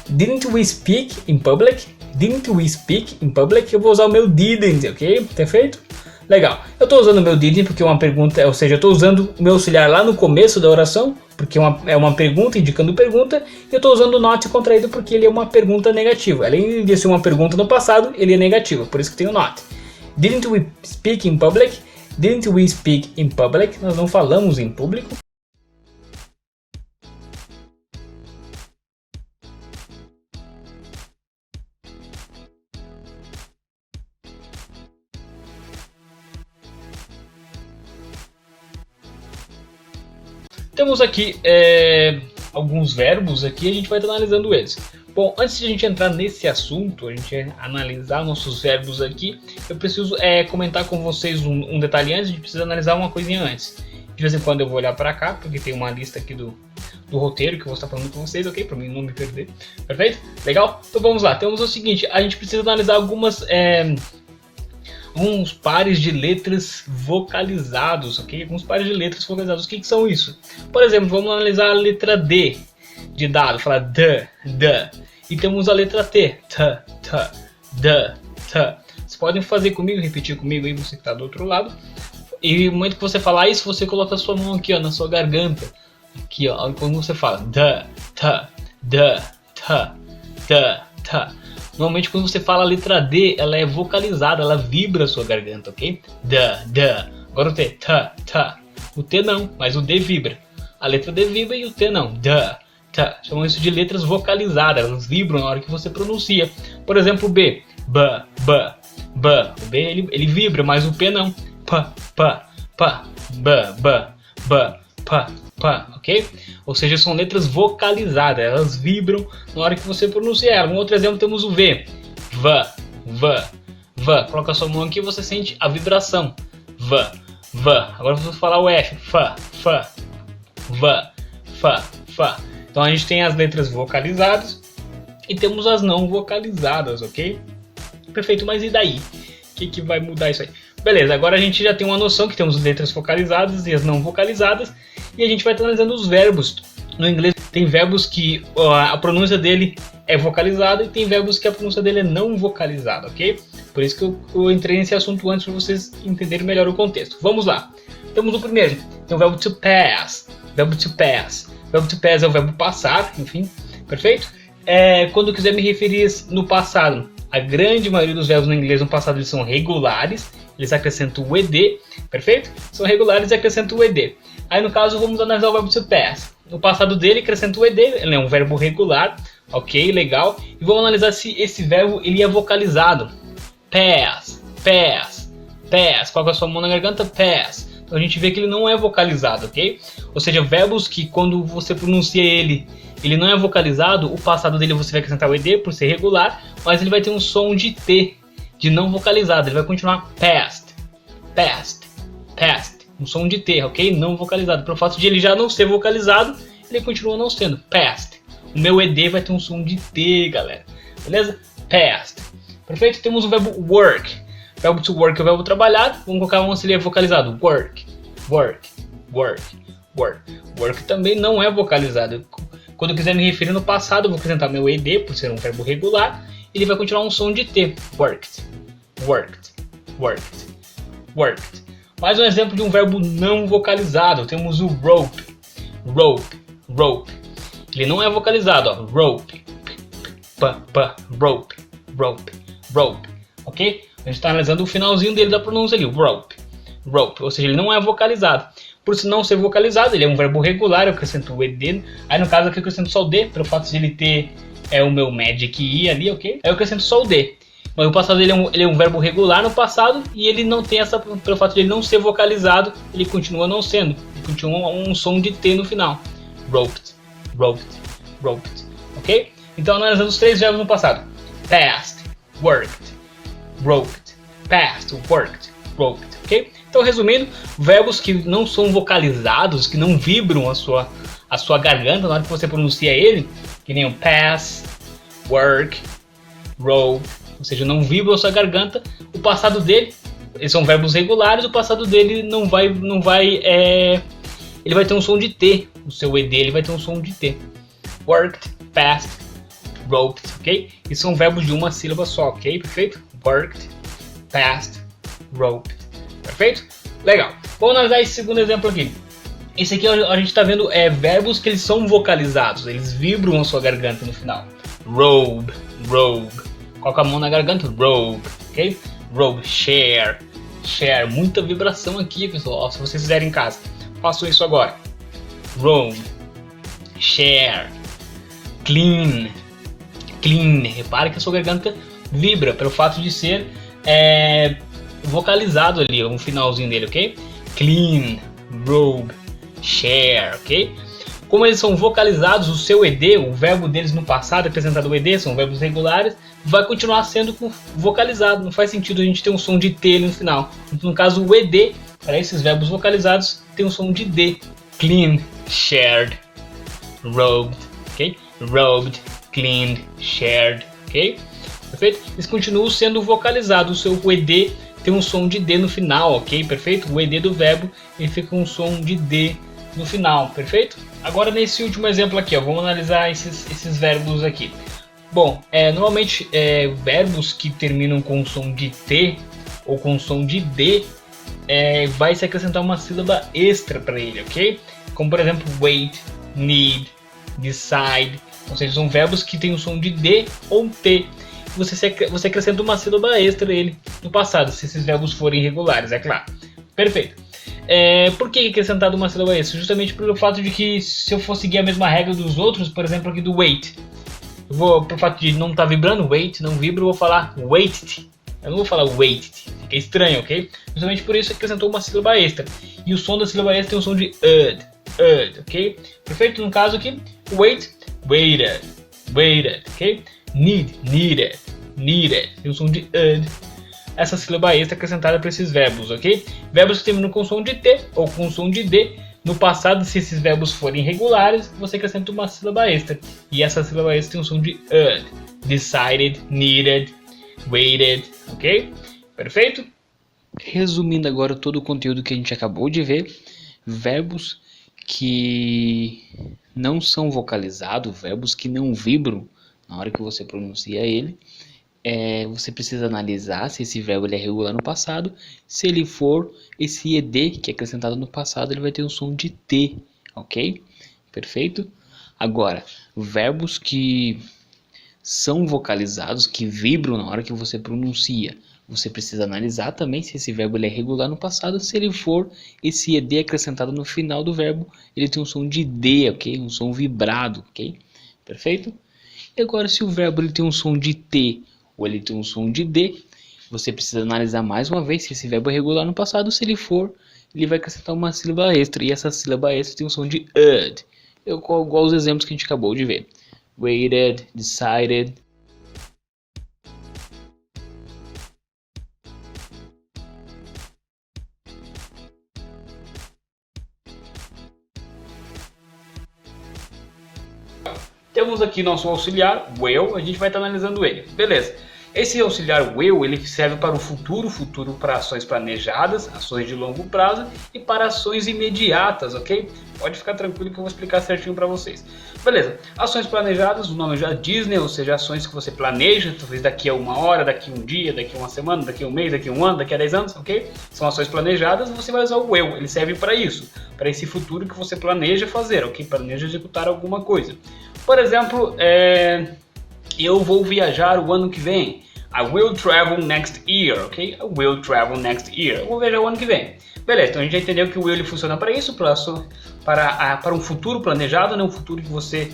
Didn't we speak in public? Didn't we speak in public? Eu vou usar o meu didn't, ok? Perfeito? Legal. Eu estou usando o meu didn't porque é uma pergunta, ou seja, eu estou usando o meu auxiliar lá no começo da oração, porque é uma pergunta indicando pergunta, e eu estou usando o not contraído porque ele é uma pergunta negativa. Além de ser uma pergunta no passado, ele é negativo, por isso que tem o not. Didn't we speak in public? Didn't we speak in public? Nós não falamos em público. Temos aqui alguns verbos aqui, a gente vai estar analisando eles. Bom, antes de a gente entrar nesse assunto, a gente analisar nossos verbos aqui, eu preciso comentar com vocês um detalhe antes, a gente precisa analisar uma coisinha antes. De vez em quando eu vou olhar para cá, porque tem uma lista aqui do roteiro que eu vou estar falando com vocês, ok? Para mim não me perder. Perfeito? Legal? Então vamos lá, temos o seguinte, a gente precisa analisar alguns pares de letras vocalizados, ok? Alguns pares de letras vocalizados. O que são isso? Por exemplo, vamos analisar a letra D de dado, falar d. E temos a letra T, d. Vocês podem fazer comigo, repetir comigo aí, você que está do outro lado. E no momento que você falar isso, você coloca a sua mão aqui, ó, na sua garganta. Aqui, ó, quando você fala d. Normalmente quando você fala a letra D, ela é vocalizada, ela vibra a sua garganta, ok? D. Agora o T, t. O T não, mas o D vibra. A letra D vibra e o T não. D. Chamam isso de letras vocalizadas, elas vibram na hora que você pronuncia. Por exemplo, o B, B, B, B. O B ele vibra, mas o P não. P, P, P, B, B, B, P, P, ok? Ou seja, são letras vocalizadas, elas vibram na hora que você pronuncia ela. Um outro exemplo temos o V, V, V, V. Coloca a sua mão aqui e você sente a vibração. V, V. Agora vamos falar o F, F, F, V, F, F. Então a gente tem as letras vocalizadas e temos as não vocalizadas, ok? Perfeito, mas e daí? O que vai mudar isso aí? Beleza, agora a gente já tem uma noção que temos letras vocalizadas e as não vocalizadas. E a gente vai estar analisando os verbos. No inglês tem verbos que a pronúncia dele é vocalizada e tem verbos que a pronúncia dele é não vocalizada, ok? Por isso que eu entrei nesse assunto antes para vocês entenderem melhor o contexto. Vamos lá. Temos o primeiro, tem o verbo to pass. Verbo to pass. Verbo to pass é o verbo passar, enfim, perfeito? Quando eu quiser me referir no passado, a grande maioria dos verbos no inglês no passado eles são regulares, eles acrescentam o ed, perfeito? São regulares e acrescentam o ed. Aí no caso vamos analisar o verbo to pass. No passado dele acrescenta o ed, ele é um verbo regular, ok, legal. E vamos analisar se esse verbo ele é vocalizado. Pass, pass, pass. Coloca a sua mão na garganta, pass. Então a gente vê que ele não é vocalizado, ok? Ou seja, verbos que quando você pronuncia ele não é vocalizado, o passado dele você vai acrescentar o ed por ser regular, mas ele vai ter um som de T, de não vocalizado. Ele vai continuar past, past, past. Um som de T, ok? Não vocalizado. Pelo fato de ele já não ser vocalizado, ele continua não sendo past. O meu ed vai ter um som de T, galera. Beleza? Past. Perfeito? Temos o verbo work. Verbo to work é o verbo trabalhar. Vamos colocar um auxiliar vocalizado. Work, work, work, work. Work também não é vocalizado. Quando eu quiser me referir no passado, eu vou acrescentar meu ed, por ser um verbo regular. Ele vai continuar um som de T. Worked, worked, worked, worked. Mais um exemplo de um verbo não vocalizado. Temos o rope, rope, rope. Ele não é vocalizado, ó. Rope, rope, rope, rope. Ok? A gente está analisando o finalzinho dele da pronúncia ali, rope, rope. Ou seja, ele não é vocalizado. Por se não ser vocalizado, ele é um verbo regular, eu acrescento o ed. Aí no caso aqui eu acrescento só o d, pelo fato de ele ter o meu magic i ali, ok? Aí eu acrescento só o d. Mas o passado dele ele é um verbo regular no passado e ele não tem essa, pelo fato de ele não ser vocalizado, ele continua não sendo. Ele continua um som de t no final. Roped, roped, roped, ok? Então analisando os três verbos no passado. Past, worked, roped, past, worked, roped, ok? Então resumindo, verbos que não são vocalizados, que não vibram a sua garganta na hora que você pronuncia ele, que nem o pass, work, rope, ou seja, não vibram a sua garganta. O passado dele, eles são verbos regulares, o passado dele ele vai ter um som de T, o seu ed ele vai ter um som de T. Worked, passed, roped, ok? E são verbos de uma sílaba só, ok? Perfeito? Worked, passed, roped. Perfeito? Legal. Vamos analisar esse segundo exemplo aqui. Esse aqui a gente está vendo verbos que eles são vocalizados, eles vibram a sua garganta no final. Robe, robe. Coloca a mão na garganta, robe, ok? Robe, share, share. Muita vibração aqui, pessoal. Ó, se vocês fizerem em casa, façam isso agora. Robe, share, clean, clean. Repare que a sua garganta vibra pelo fato de ser vocalizado ali, um finalzinho dele, ok? Clean, robe, share, ok? Como eles são vocalizados, o seu ed, o verbo deles no passado, apresentado o ed, são verbos regulares, vai continuar sendo vocalizado. Não faz sentido a gente ter um som de T no final. No caso, o ed, para esses verbos vocalizados, tem um som de D. Clean, shared, robed, ok? Robed, cleaned, shared, ok? Perfeito? Eles continuam sendo vocalizados. O seu ed tem um som de D no final, ok? Perfeito? O ed do verbo ele fica com um som de D no final, perfeito? Agora nesse último exemplo aqui, ó, vamos analisar esses verbos aqui. Bom, normalmente verbos que terminam com som de T ou com som de D, vai se acrescentar uma sílaba extra para ele, ok? Como por exemplo, wait, need, decide, ou seja, são verbos que têm o som de D ou T. Você acrescenta uma sílaba extra a ele no passado, se esses verbos forem regulares, é claro. Perfeito. Por que acrescentado uma sílaba extra? Justamente pelo fato de que se eu for seguir a mesma regra dos outros, por exemplo aqui do wait, por fato de não estar vibrando, wait, não vibra, eu vou falar waited. Eu não vou falar waited, fica estranho, ok? Justamente por isso acrescentou uma sílaba extra. E o som da sílaba extra tem um som de ok? Perfeito? No caso aqui, wait, waited, ok? Needed, tem um som de essa sílaba extra acrescentada para esses verbos, ok? Verbos que terminam com som de T ou com som de D. No passado, se esses verbos forem regulares, você acrescenta uma sílaba extra. E essa sílaba extra tem um som de decided, needed, waited, ok? Perfeito? Resumindo agora todo o conteúdo que a gente acabou de ver, verbos que não são vocalizados, verbos que não vibram na hora que você pronuncia ele, você precisa analisar se esse verbo ele é regular no passado. Se ele for, esse ed que é acrescentado no passado, ele vai ter um som de T, ok? Perfeito? Agora, verbos que são vocalizados, que vibram na hora que você pronuncia, você precisa analisar também se esse verbo ele é regular no passado. Se ele for, esse ed acrescentado no final do verbo, ele tem um som de D, ok? Um som vibrado, ok? Perfeito? E agora, se o verbo ele tem um som de T ou ele tem um som de D, você precisa analisar mais uma vez se esse verbo é regular no passado. Se ele for, ele vai acrescentar uma sílaba extra, e essa sílaba extra tem um som de ud, igual os exemplos que a gente acabou de ver. Waited, decided. Temos aqui nosso auxiliar, will, a gente vai estar analisando ele. Beleza. Esse auxiliar will, ele serve para o futuro para ações planejadas, ações de longo prazo e para ações imediatas, ok? Pode ficar tranquilo que eu vou explicar certinho para vocês. Beleza, ações planejadas, o nome já diz, né? Ou seja, ações que você planeja, talvez daqui a uma hora, daqui a um dia, daqui a uma semana, daqui a um mês, daqui a um ano, daqui a 10 anos, ok? São ações planejadas, você vai usar o will, ele serve para isso, para esse futuro que você planeja fazer, ok? Planeja executar alguma coisa. Por exemplo, eu vou viajar o ano que vem. I will travel next year, ok? I will travel next year. Eu vou viajar o ano que vem. Beleza, então a gente já entendeu que o will ele funciona para isso, para um futuro planejado, né? Um futuro que você,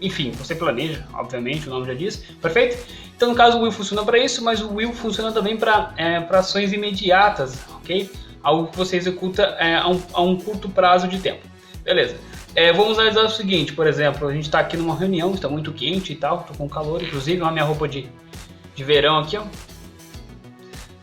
enfim, você planeja, obviamente, o nome já diz. Perfeito? Então no caso o will funciona para isso, mas o will funciona também para ações imediatas, ok? Algo que você executa a um curto prazo de tempo. Beleza. Vamos analisar o seguinte, por exemplo, a gente está aqui numa reunião, está muito quente e tal, estou com calor, inclusive, olha a minha roupa de verão aqui, ó,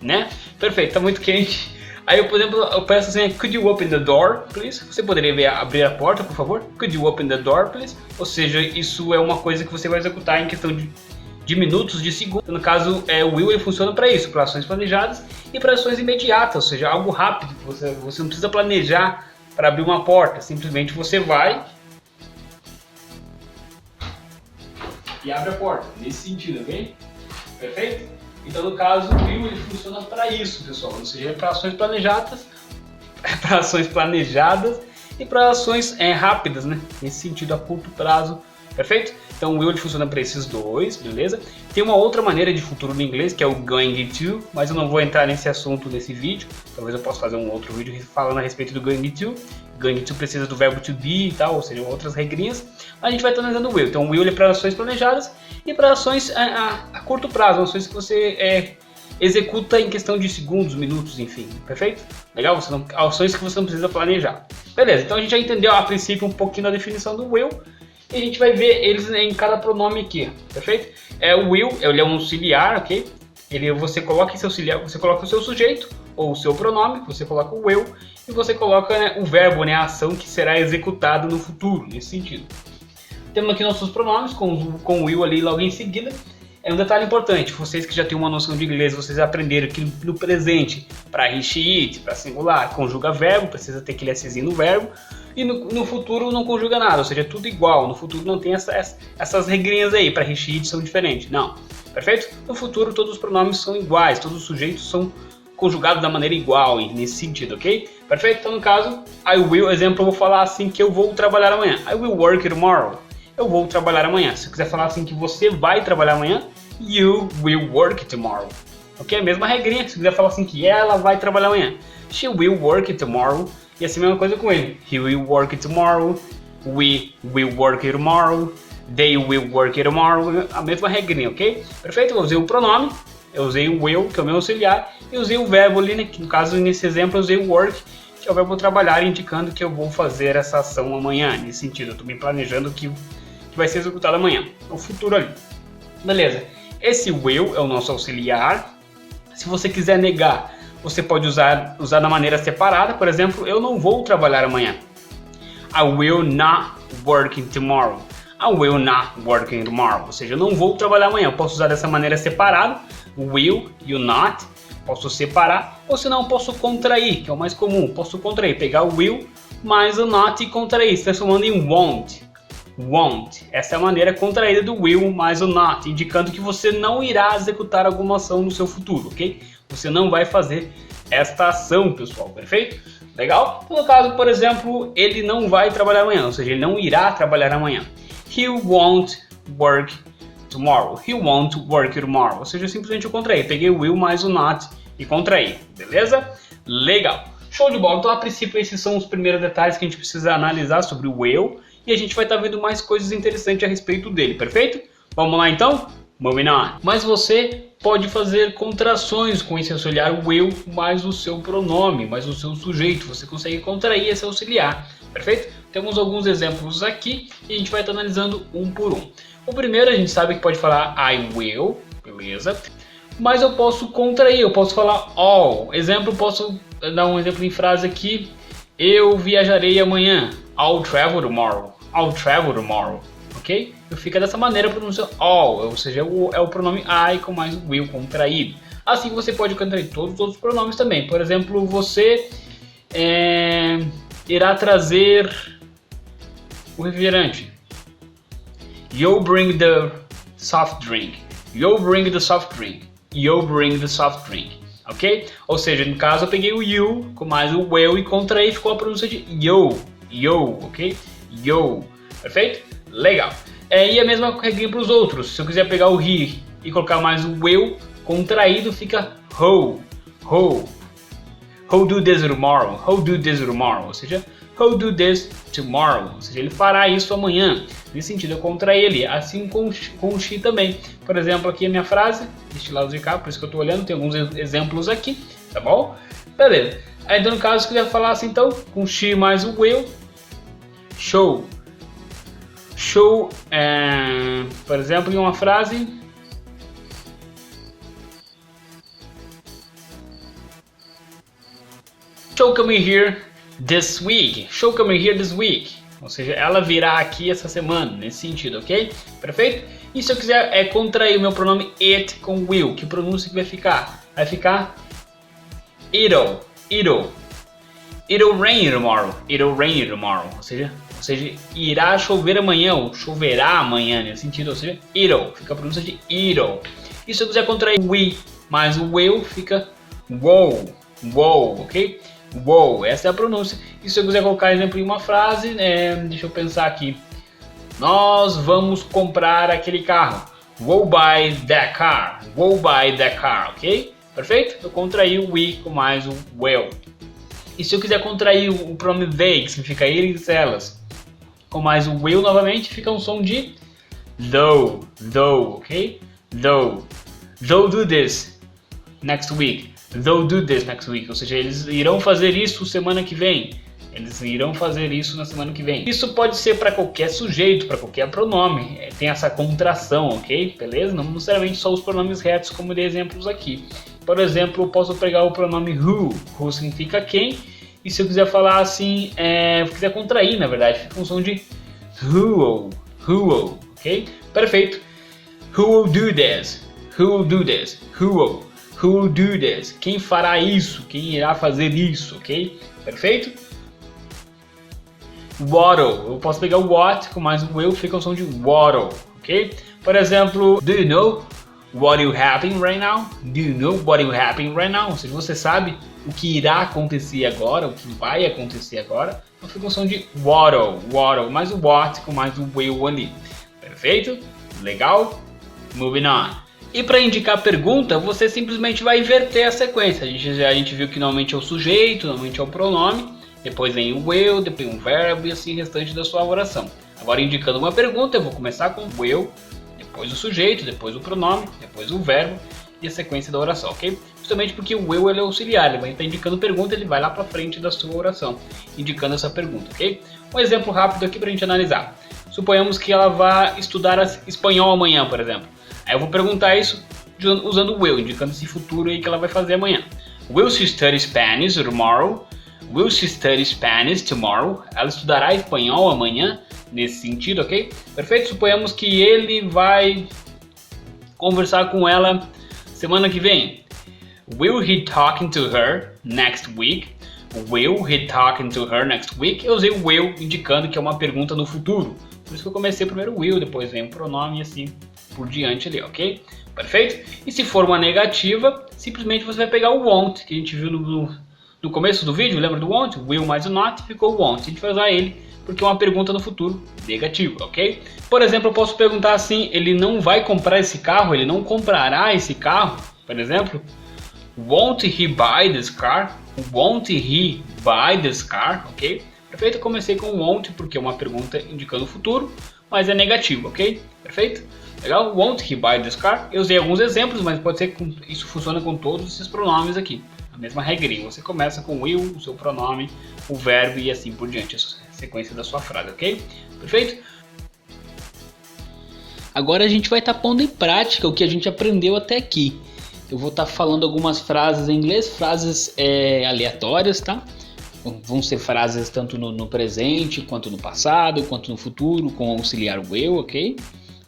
né? Perfeito, está muito quente. Aí, por exemplo, eu peço assim, could you open the door, please? Você poderia abrir a porta, por favor? Could you open the door, please? Ou seja, isso é uma coisa que você vai executar em questão de minutos, de segundos. No caso, o will ele funciona para isso, para ações planejadas e para ações imediatas, ou seja, algo rápido, você não precisa planejar para abrir uma porta, simplesmente você vai e abre a porta, nesse sentido, ok? Perfeito? Então no caso o will ele funciona para isso, pessoal, ou seja, para ações planejadas, e para ações rápidas, né? Nesse sentido, a curto prazo, perfeito? Então o will ele funciona para esses dois, beleza? Tem uma outra maneira de futuro no inglês, que é o going to, mas eu não vou entrar nesse assunto nesse vídeo. Talvez eu possa fazer um outro vídeo falando a respeito do going to. Going to precisa do verbo to be e tal, ou seja, outras regrinhas. Mas a gente vai estar analisando o will. Então o will é para ações planejadas e para ações a curto prazo, ações que você executa em questão de segundos, minutos, enfim. Perfeito? Legal? Ações que você não precisa planejar. Beleza, então a gente já entendeu a princípio um pouquinho da definição do will. E a gente vai ver eles em cada pronome aqui, perfeito? O will, ele é um auxiliar, ok? Você coloca esse auxiliar, você coloca o seu sujeito ou o seu pronome, você coloca o will e você coloca o verbo, a ação que será executada no futuro, nesse sentido. Temos aqui nossos pronomes com o will ali logo em seguida. Um detalhe importante, vocês que já têm uma noção de inglês, vocês aprenderam que no presente, para he, she, it, para singular, conjuga verbo, precisa ter aquele szinho no verbo. E no futuro não conjuga nada, ou seja, é tudo igual. No futuro não tem essas regrinhas aí, para he, she, it são diferentes, não. Perfeito? No futuro todos os pronomes são iguais, todos os sujeitos são conjugados da maneira igual, nesse sentido, ok? Perfeito? Então no caso, I will, exemplo, eu vou falar assim que eu vou trabalhar amanhã. I will work tomorrow. Eu vou trabalhar amanhã. Se eu quiser falar assim que você vai trabalhar amanhã, you will work tomorrow. Ok? Mesma regrinha. Se eu quiser falar assim que ela vai trabalhar amanhã, She will work tomorrow. E assim a mesma coisa com ele. He will work tomorrow. We will work tomorrow. They will work tomorrow. A mesma regrinha, ok? Perfeito? Eu usei o pronome. Eu usei o will, que é o meu auxiliar. E usei o verbo ali, né? Que no caso, nesse exemplo, eu usei o work, que é o verbo trabalhar, indicando que eu vou fazer essa ação amanhã. Nesse sentido, eu estou me planejando que vai ser executado amanhã. É o futuro ali. Beleza. Esse will é o nosso auxiliar. Se você quiser negar, você pode usar da maneira separada. Por exemplo, eu não vou trabalhar amanhã. I will not work tomorrow. I will not work tomorrow. Ou seja, eu não vou trabalhar amanhã. Eu posso usar dessa maneira separada. Will e o not. Posso separar. Ou senão posso contrair, que é o mais comum. Posso contrair. Pegar o will mais o not e contrair, se transformando em won't. Won't. Essa é a maneira contraída do will mais o not, indicando que você não irá executar alguma ação no seu futuro, ok? Você não vai fazer esta ação, pessoal, perfeito? Legal? No caso, por exemplo, ele não vai trabalhar amanhã, ou seja, ele não irá trabalhar amanhã. He won't work tomorrow. He won't work tomorrow. Ou seja, simplesmente eu contraí. Peguei o will mais o not e contraí, beleza? Legal. Show de bola. Então, a princípio, esses são os primeiros detalhes que a gente precisa analisar sobre o will. E a gente vai estar vendo mais coisas interessantes a respeito dele, perfeito? Vamos lá então? Moving on. Mas você pode fazer contrações com esse auxiliar will mais o seu pronome, mais o seu sujeito. Você consegue contrair esse auxiliar, perfeito? Temos alguns exemplos aqui e a gente vai estar analisando um por um. O primeiro a gente sabe que pode falar I will, beleza? Mas eu posso contrair, eu posso falar all. Exemplo, posso dar um exemplo em frase aqui. Eu viajarei amanhã. I'll travel tomorrow. I'll travel tomorrow. Ok? Eu fico dessa maneira pronunciando all, ou seja, é o pronome I com mais o will contraído. Assim você pode contrair todos os outros pronomes também. Por exemplo, você irá trazer o refrigerante. You'll bring the soft drink. You'll bring the soft drink. You'll bring the soft drink. Ok? Ou seja, no caso eu peguei o you com mais o will e contraí, ficou a pronúncia de yo. Yo, ok? Yo. Perfeito? Legal. E a mesma regra para os outros. Se eu quiser pegar o he e colocar mais o will, contraído fica ho. Ho. Ho do this tomorrow. Ho do this tomorrow. Ou seja, ho do this tomorrow. Ou seja, ele fará isso amanhã. Nesse sentido, eu contraí ele. Assim com o she também. Por exemplo, aqui a minha frase. Deste lado de cá, por isso que eu estou olhando. Tem alguns exemplos aqui. Tá bom? Beleza. Aí, então, no caso, se quiser falar assim, então, com she mais o will. Show. Show, por exemplo, em uma frase. Show coming here this week. Show coming here this week. Ou seja, ela virá aqui essa semana, nesse sentido, ok? Perfeito? E se eu quiser contrair o meu pronome it com will, que pronúncia que vai ficar? Vai ficar it'll. It'll rain tomorrow. It'll rain tomorrow. Ou seja, irá chover amanhã, ou choverá amanhã, nesse sentido, ou seja, it'll, fica a pronúncia de it'll. E se eu quiser contrair we mais o will, fica wow, wow, ok? Wow, essa é a pronúncia. E se eu quiser colocar exemplo em uma frase, deixa eu pensar aqui. Nós vamos comprar aquele carro. We'll buy that car. We'll buy that car, ok? Perfeito? Eu contraí o we com mais o will. E se eu quiser contrair o pronome they, que significa eles e elas, com mais o will novamente, fica um som de though, ok? Though do this next week. They'll do this next week. Ou seja, eles irão fazer isso semana que vem. Eles irão fazer isso na semana que vem. Isso pode ser para qualquer sujeito, para qualquer pronome. Tem essa contração, ok? Beleza? Não necessariamente só os pronomes retos, como de exemplos aqui. Por exemplo, eu posso pegar o pronome who. Who significa quem. E se eu quiser falar assim, quiser contrair, na verdade, fica um som de who, ok? Perfeito. Who will do this? Who will do this? Who will do this? Quem fará isso? Quem irá fazer isso, ok? Perfeito? What'll. Eu posso pegar o what com mais o will, fica um som de what'll, ok? Por exemplo, do you know what will happen right now? Do you know what will happen right now? Ou seja, você sabe o que irá acontecer agora, o que vai acontecer agora. Então fica um som de what'll, mais o what com mais o will ali. Perfeito? Legal? Moving on. E para indicar a pergunta, você simplesmente vai inverter a sequência. A gente viu que normalmente é o sujeito, normalmente é o pronome, depois vem o will, depois um verbo e assim o restante da sua oração. Agora indicando uma pergunta, eu vou começar com o will, depois o sujeito, depois o pronome, depois o verbo e a sequência da oração, ok? Justamente porque o will ele é auxiliar, ele vai estar indicando pergunta, ele vai lá para frente da sua oração, indicando essa pergunta, ok? Um exemplo rápido aqui para a gente analisar. Suponhamos que ela vá estudar espanhol amanhã, por exemplo. Aí eu vou perguntar isso usando o will, indicando esse futuro aí que ela vai fazer amanhã. Will she study Spanish tomorrow? Will she study Spanish tomorrow? Ela estudará espanhol amanhã? Nesse sentido, ok? Perfeito? Suponhamos que ele vai conversar com ela semana que vem. Will he talking to her next week? Will he talking to her next week? Eu usei o will indicando que é uma pergunta no futuro. Por isso que eu comecei primeiro o will, depois vem o pronome e assim por diante ali, ok? Perfeito? E se for uma negativa, simplesmente você vai pegar o won't, que a gente viu no começo do vídeo, lembra do won't? Will mais o not, ficou o won't. A gente vai usar ele porque é uma pergunta no futuro negativa, ok? Por exemplo, eu posso perguntar assim, ele não vai comprar esse carro, ele não comprará esse carro, por exemplo. Won't he buy this car? Won't he buy this car? Ok? Perfeito? Eu comecei com won't porque é uma pergunta indicando o futuro, mas é negativo, ok? Perfeito? Legal? Won't he buy this car? Eu usei alguns exemplos, mas pode ser que isso funciona com todos esses pronomes aqui. A mesma regrinha. Você começa com will, o seu pronome, o verbo e assim por diante, a sequência da sua frase, ok? Perfeito? Agora a gente vai estar pondo em prática o que a gente aprendeu até aqui. Eu vou estar falando algumas frases em inglês, frases aleatórias, tá? Vão ser frases tanto no presente, quanto no passado, quanto no futuro, com auxiliar will, ok?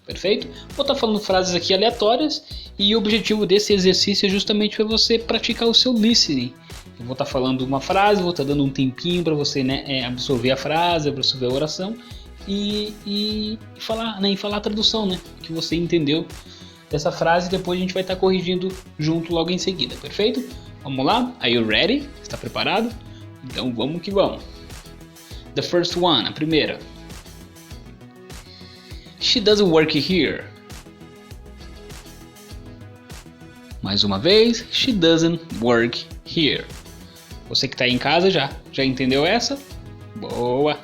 Perfeito? Vou estar falando frases aqui aleatórias e o objetivo desse exercício é justamente para você praticar o seu listening. Eu vou estar falando uma frase, vou estar dando um tempinho para você absorver a frase, absorver a oração e falar a tradução, né? Que você entendeu dessa frase, depois a gente vai estar corrigindo junto logo em seguida, perfeito? Vamos lá? Are you ready? Está preparado? Então vamos que vamos. The first one, a primeira. She doesn't work here. Mais uma vez, she doesn't work here. Você que está aí em casa já entendeu essa? Boa!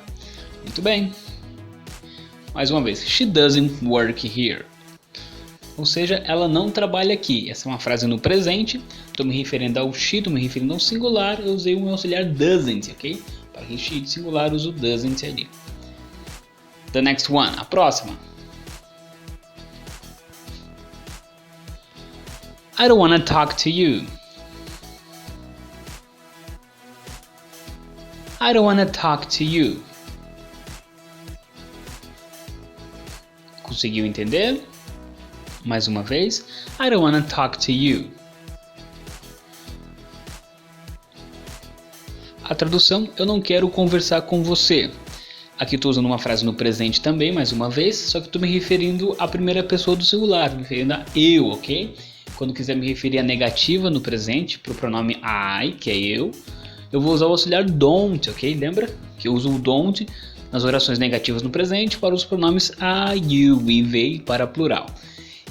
Muito bem. Mais uma vez, she doesn't work here. Ou seja, ela não trabalha aqui. Essa é uma frase no presente. Estou me referindo ao she, estou me referindo ao singular. Eu usei um auxiliar doesn't, ok? Para she de singular, uso doesn't ali. The next one, a próxima. I don't wanna talk to you. I don't wanna talk to you. Conseguiu entender? Mais uma vez, I don't wanna talk to you. A tradução, eu não quero conversar com você. Aqui estou usando uma frase no presente também, mais uma vez, só que estou me referindo à primeira pessoa do singular, me referindo a eu, ok? Quando quiser me referir a negativa no presente, para o pronome I, que é eu vou usar o auxiliar don't, ok? Lembra que eu uso o don't nas orações negativas no presente para os pronomes I, you, we, they para plural.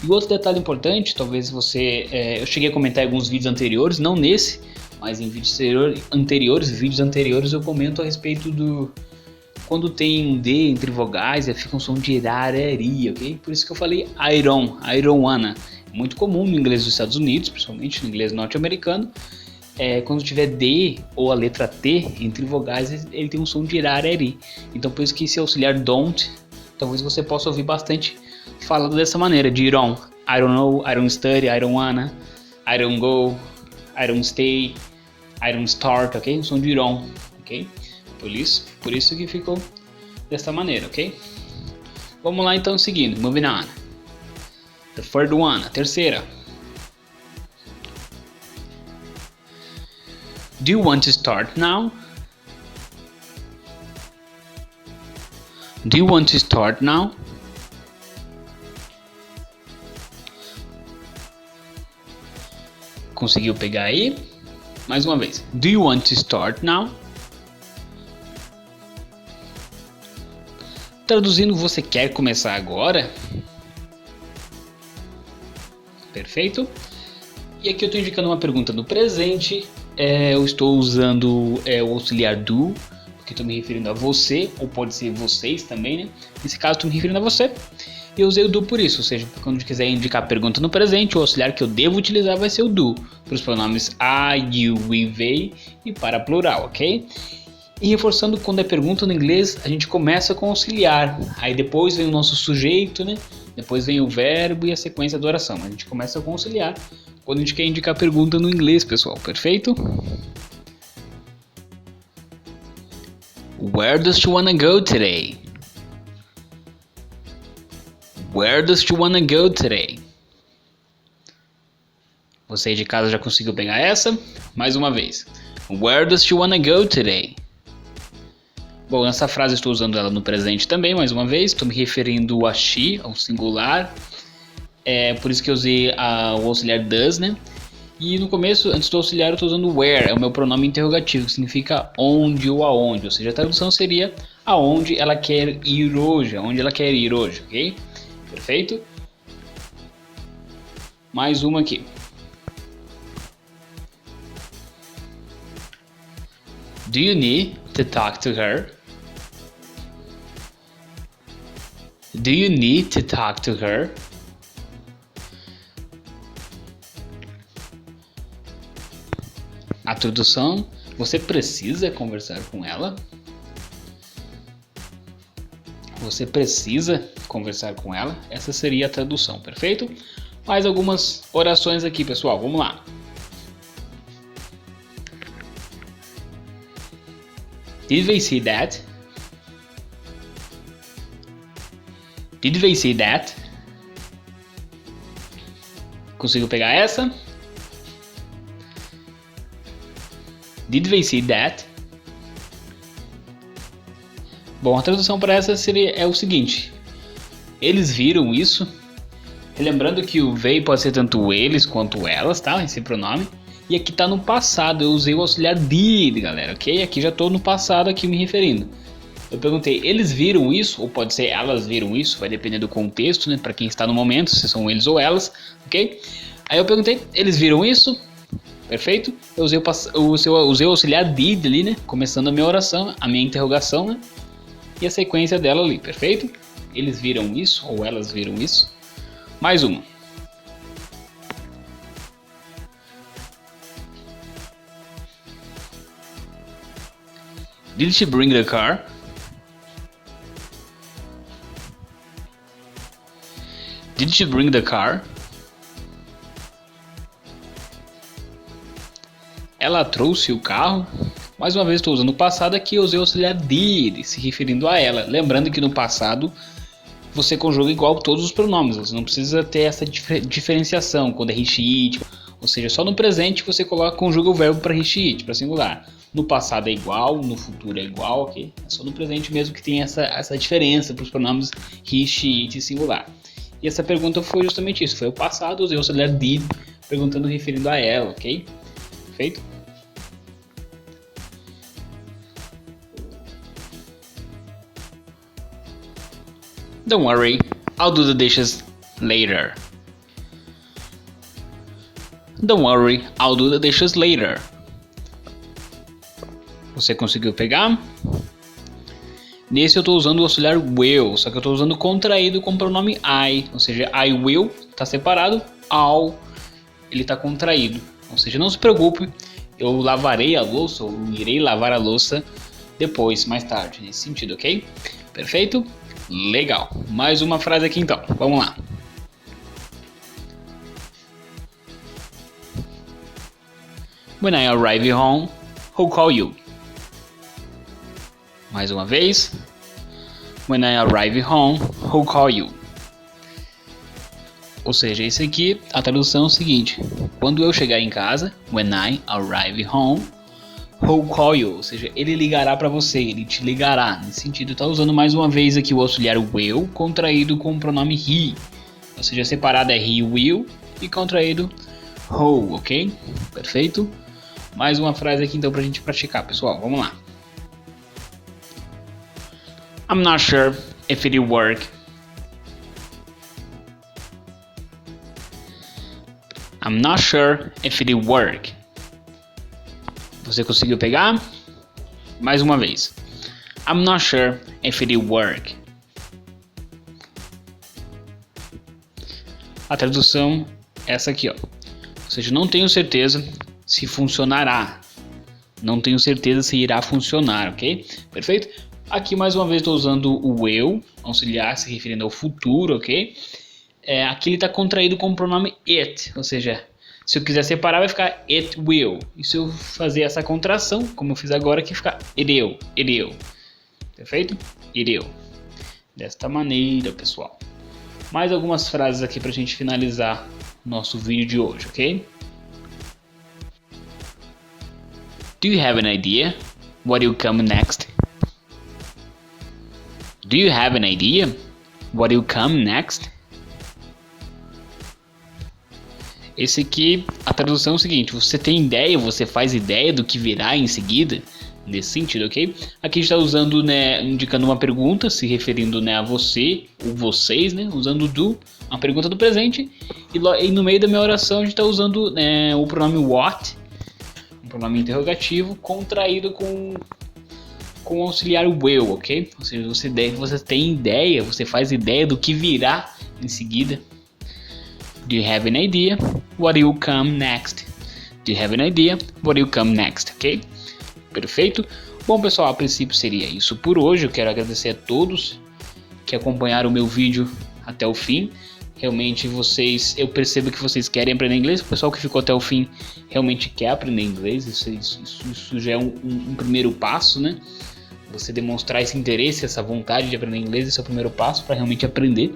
E outro detalhe importante, talvez eu cheguei a comentar em alguns vídeos anteriores, não nesse, mas em vídeos anteriores eu comento a respeito do quando tem um D entre vogais, fica um som de irarari, ok? Por isso que eu falei I don't wanna. É muito comum no inglês dos Estados Unidos, principalmente no inglês norte-americano, quando tiver D ou a letra T entre vogais, ele tem um som de irarari. Então por isso que esse auxiliar don't, talvez você possa ouvir bastante falado dessa maneira, de I don't know, I don't study, I don't wanna, I don't go, I don't stay, I don't start, ok? Um som de I don't, ok? Por isso que ficou dessa maneira, ok? Vamos lá então, seguindo, moving on. The third one, a terceira. Do you want to start now? Do you want to start now? Conseguiu pegar aí? Mais uma vez. Do you want to start now? Traduzindo, você quer começar agora? Perfeito? E aqui eu estou indicando uma pergunta no presente. Eu estou usando o auxiliar do, porque estou me referindo a você, ou pode ser vocês também, né? Nesse caso estou me referindo a você. E eu usei o do por isso, ou seja, quando quiser indicar a pergunta no presente, o auxiliar que eu devo utilizar vai ser o do, para os pronomes I, you, we, they e para plural, ok? E reforçando, quando é pergunta no inglês, a gente começa com auxiliar, aí depois vem o nosso sujeito, né? Depois vem o verbo e a sequência da oração. A gente começa com auxiliar quando a gente quer indicar a pergunta no inglês, pessoal, perfeito? Where does she wanna go today? Where does she wanna go today? Você de casa já conseguiu pegar essa? Mais uma vez. Where does she wanna go today? Bom, nessa frase estou usando ela no presente também, mais uma vez. Estou me referindo a she, ao singular. Por isso que eu usei o auxiliar does, né? E no começo, antes do auxiliar, eu estou usando where, é o meu pronome interrogativo, que significa onde ou aonde. Ou seja, a tradução seria aonde ela quer ir hoje, aonde ela quer ir hoje, ok? Perfeito? Mais uma aqui. Do you need to talk to her? Do you need to talk to her? A tradução, você precisa conversar com ela? Você precisa conversar com ela? Essa seria a tradução, perfeito? Mais algumas orações aqui, pessoal, vamos lá. Did they see that? Did they see that? Conseguiu pegar essa? Did they see that? Bom, a tradução para essa é o seguinte: eles viram isso. Lembrando que o they pode ser tanto eles quanto elas, tá? Esse pronome. E aqui tá no passado, eu usei o auxiliar did, galera, ok? Aqui já tô no passado aqui me referindo. Eu perguntei, eles viram isso? Ou pode ser elas viram isso? Vai depender do contexto, né? Para quem está no momento, se são eles ou elas, ok? Aí eu perguntei, eles viram isso? Perfeito? Eu usei o auxiliar did ali, né? Começando a minha oração, a minha interrogação, né? E a sequência dela ali, perfeito? Eles viram isso ou elas viram isso? Mais uma. Did she bring the car? Did she bring the car? Ela trouxe o carro? Mais uma vez estou usando o passado aqui, eu usei o auxiliar did, se referindo a ela. Lembrando que no passado você conjuga igual todos os pronomes, você não precisa ter essa diferenciação quando é he, she, it. Ou seja, só no presente você conjuga o verbo para he, she, it, para singular. No passado é igual, no futuro é igual, ok? É só no presente mesmo que tem essa diferença para os pronomes he, she, it e singular. E essa pergunta foi justamente isso, foi o passado, usei o auxiliar did, perguntando referindo a ela, ok? Perfeito? Don't worry, I'll do the dishes later. Don't worry, I'll do the dishes later. Você conseguiu pegar? Nesse eu estou usando o auxiliar will, só que eu estou usando contraído com o pronome I. Ou seja, I will está separado, I'll ele está contraído. Ou seja, não se preocupe, eu lavarei a louça, ou irei lavar a louça depois, mais tarde, nesse sentido, ok? Perfeito? Legal. Mais uma frase aqui então, vamos lá. When I arrive home, who'll call you? Mais uma vez. When I arrive home, who'll call you? Ou seja, esse aqui, a tradução é o seguinte: quando eu chegar em casa, when I arrive home, who'll call you? Ou seja, ele ligará para você, ele te ligará. Nesse sentido, tá usando mais uma vez aqui o auxiliar will, contraído com o pronome he. Ou seja, separado é he will e contraído who, ok? Perfeito? Mais uma frase aqui então pra gente praticar, pessoal. Vamos lá. I'm not sure if it'll work. I'm not sure if it'll work. Você conseguiu pegar? Mais uma vez. I'm not sure if it'll work. A tradução é essa aqui, ó. Ou seja, não tenho certeza se funcionará. Não tenho certeza se irá funcionar, ok? Perfeito? Aqui mais uma vez estou usando o will, auxiliar, se referindo ao futuro, ok? Aqui ele está contraído com o pronome it, ou seja, se eu quiser separar vai ficar it will. E se eu fazer essa contração, como eu fiz agora, aqui fica it will. Perfeito? It will. Desta maneira, pessoal. Mais algumas frases aqui para a gente finalizar nosso vídeo de hoje, ok? Do you have an idea what will come next? Do you have an idea what will come next? Esse aqui, a tradução é o seguinte: você tem ideia, você faz ideia do que virá em seguida? Nesse sentido, ok? Aqui a gente está usando, né, indicando uma pergunta, se referindo, né, a você ou vocês, né, usando do, uma pergunta do presente. E no meio da minha oração a gente está usando, né, o pronome what, um pronome interrogativo, contraído com o auxiliar will, ok? Ou seja, você tem ideia, você faz ideia do que virá em seguida. Do you have an idea what will come next? Do you have an idea what will come next, ok? Perfeito? Bom, pessoal, a princípio seria isso por hoje. Eu quero agradecer a todos que acompanharam o meu vídeo até o fim. Realmente eu percebo que vocês querem aprender inglês. O pessoal que ficou até o fim realmente quer aprender inglês. Isso já é um primeiro passo, né? Você demonstrar esse interesse, essa vontade de aprender inglês, esse é o primeiro passo para realmente aprender.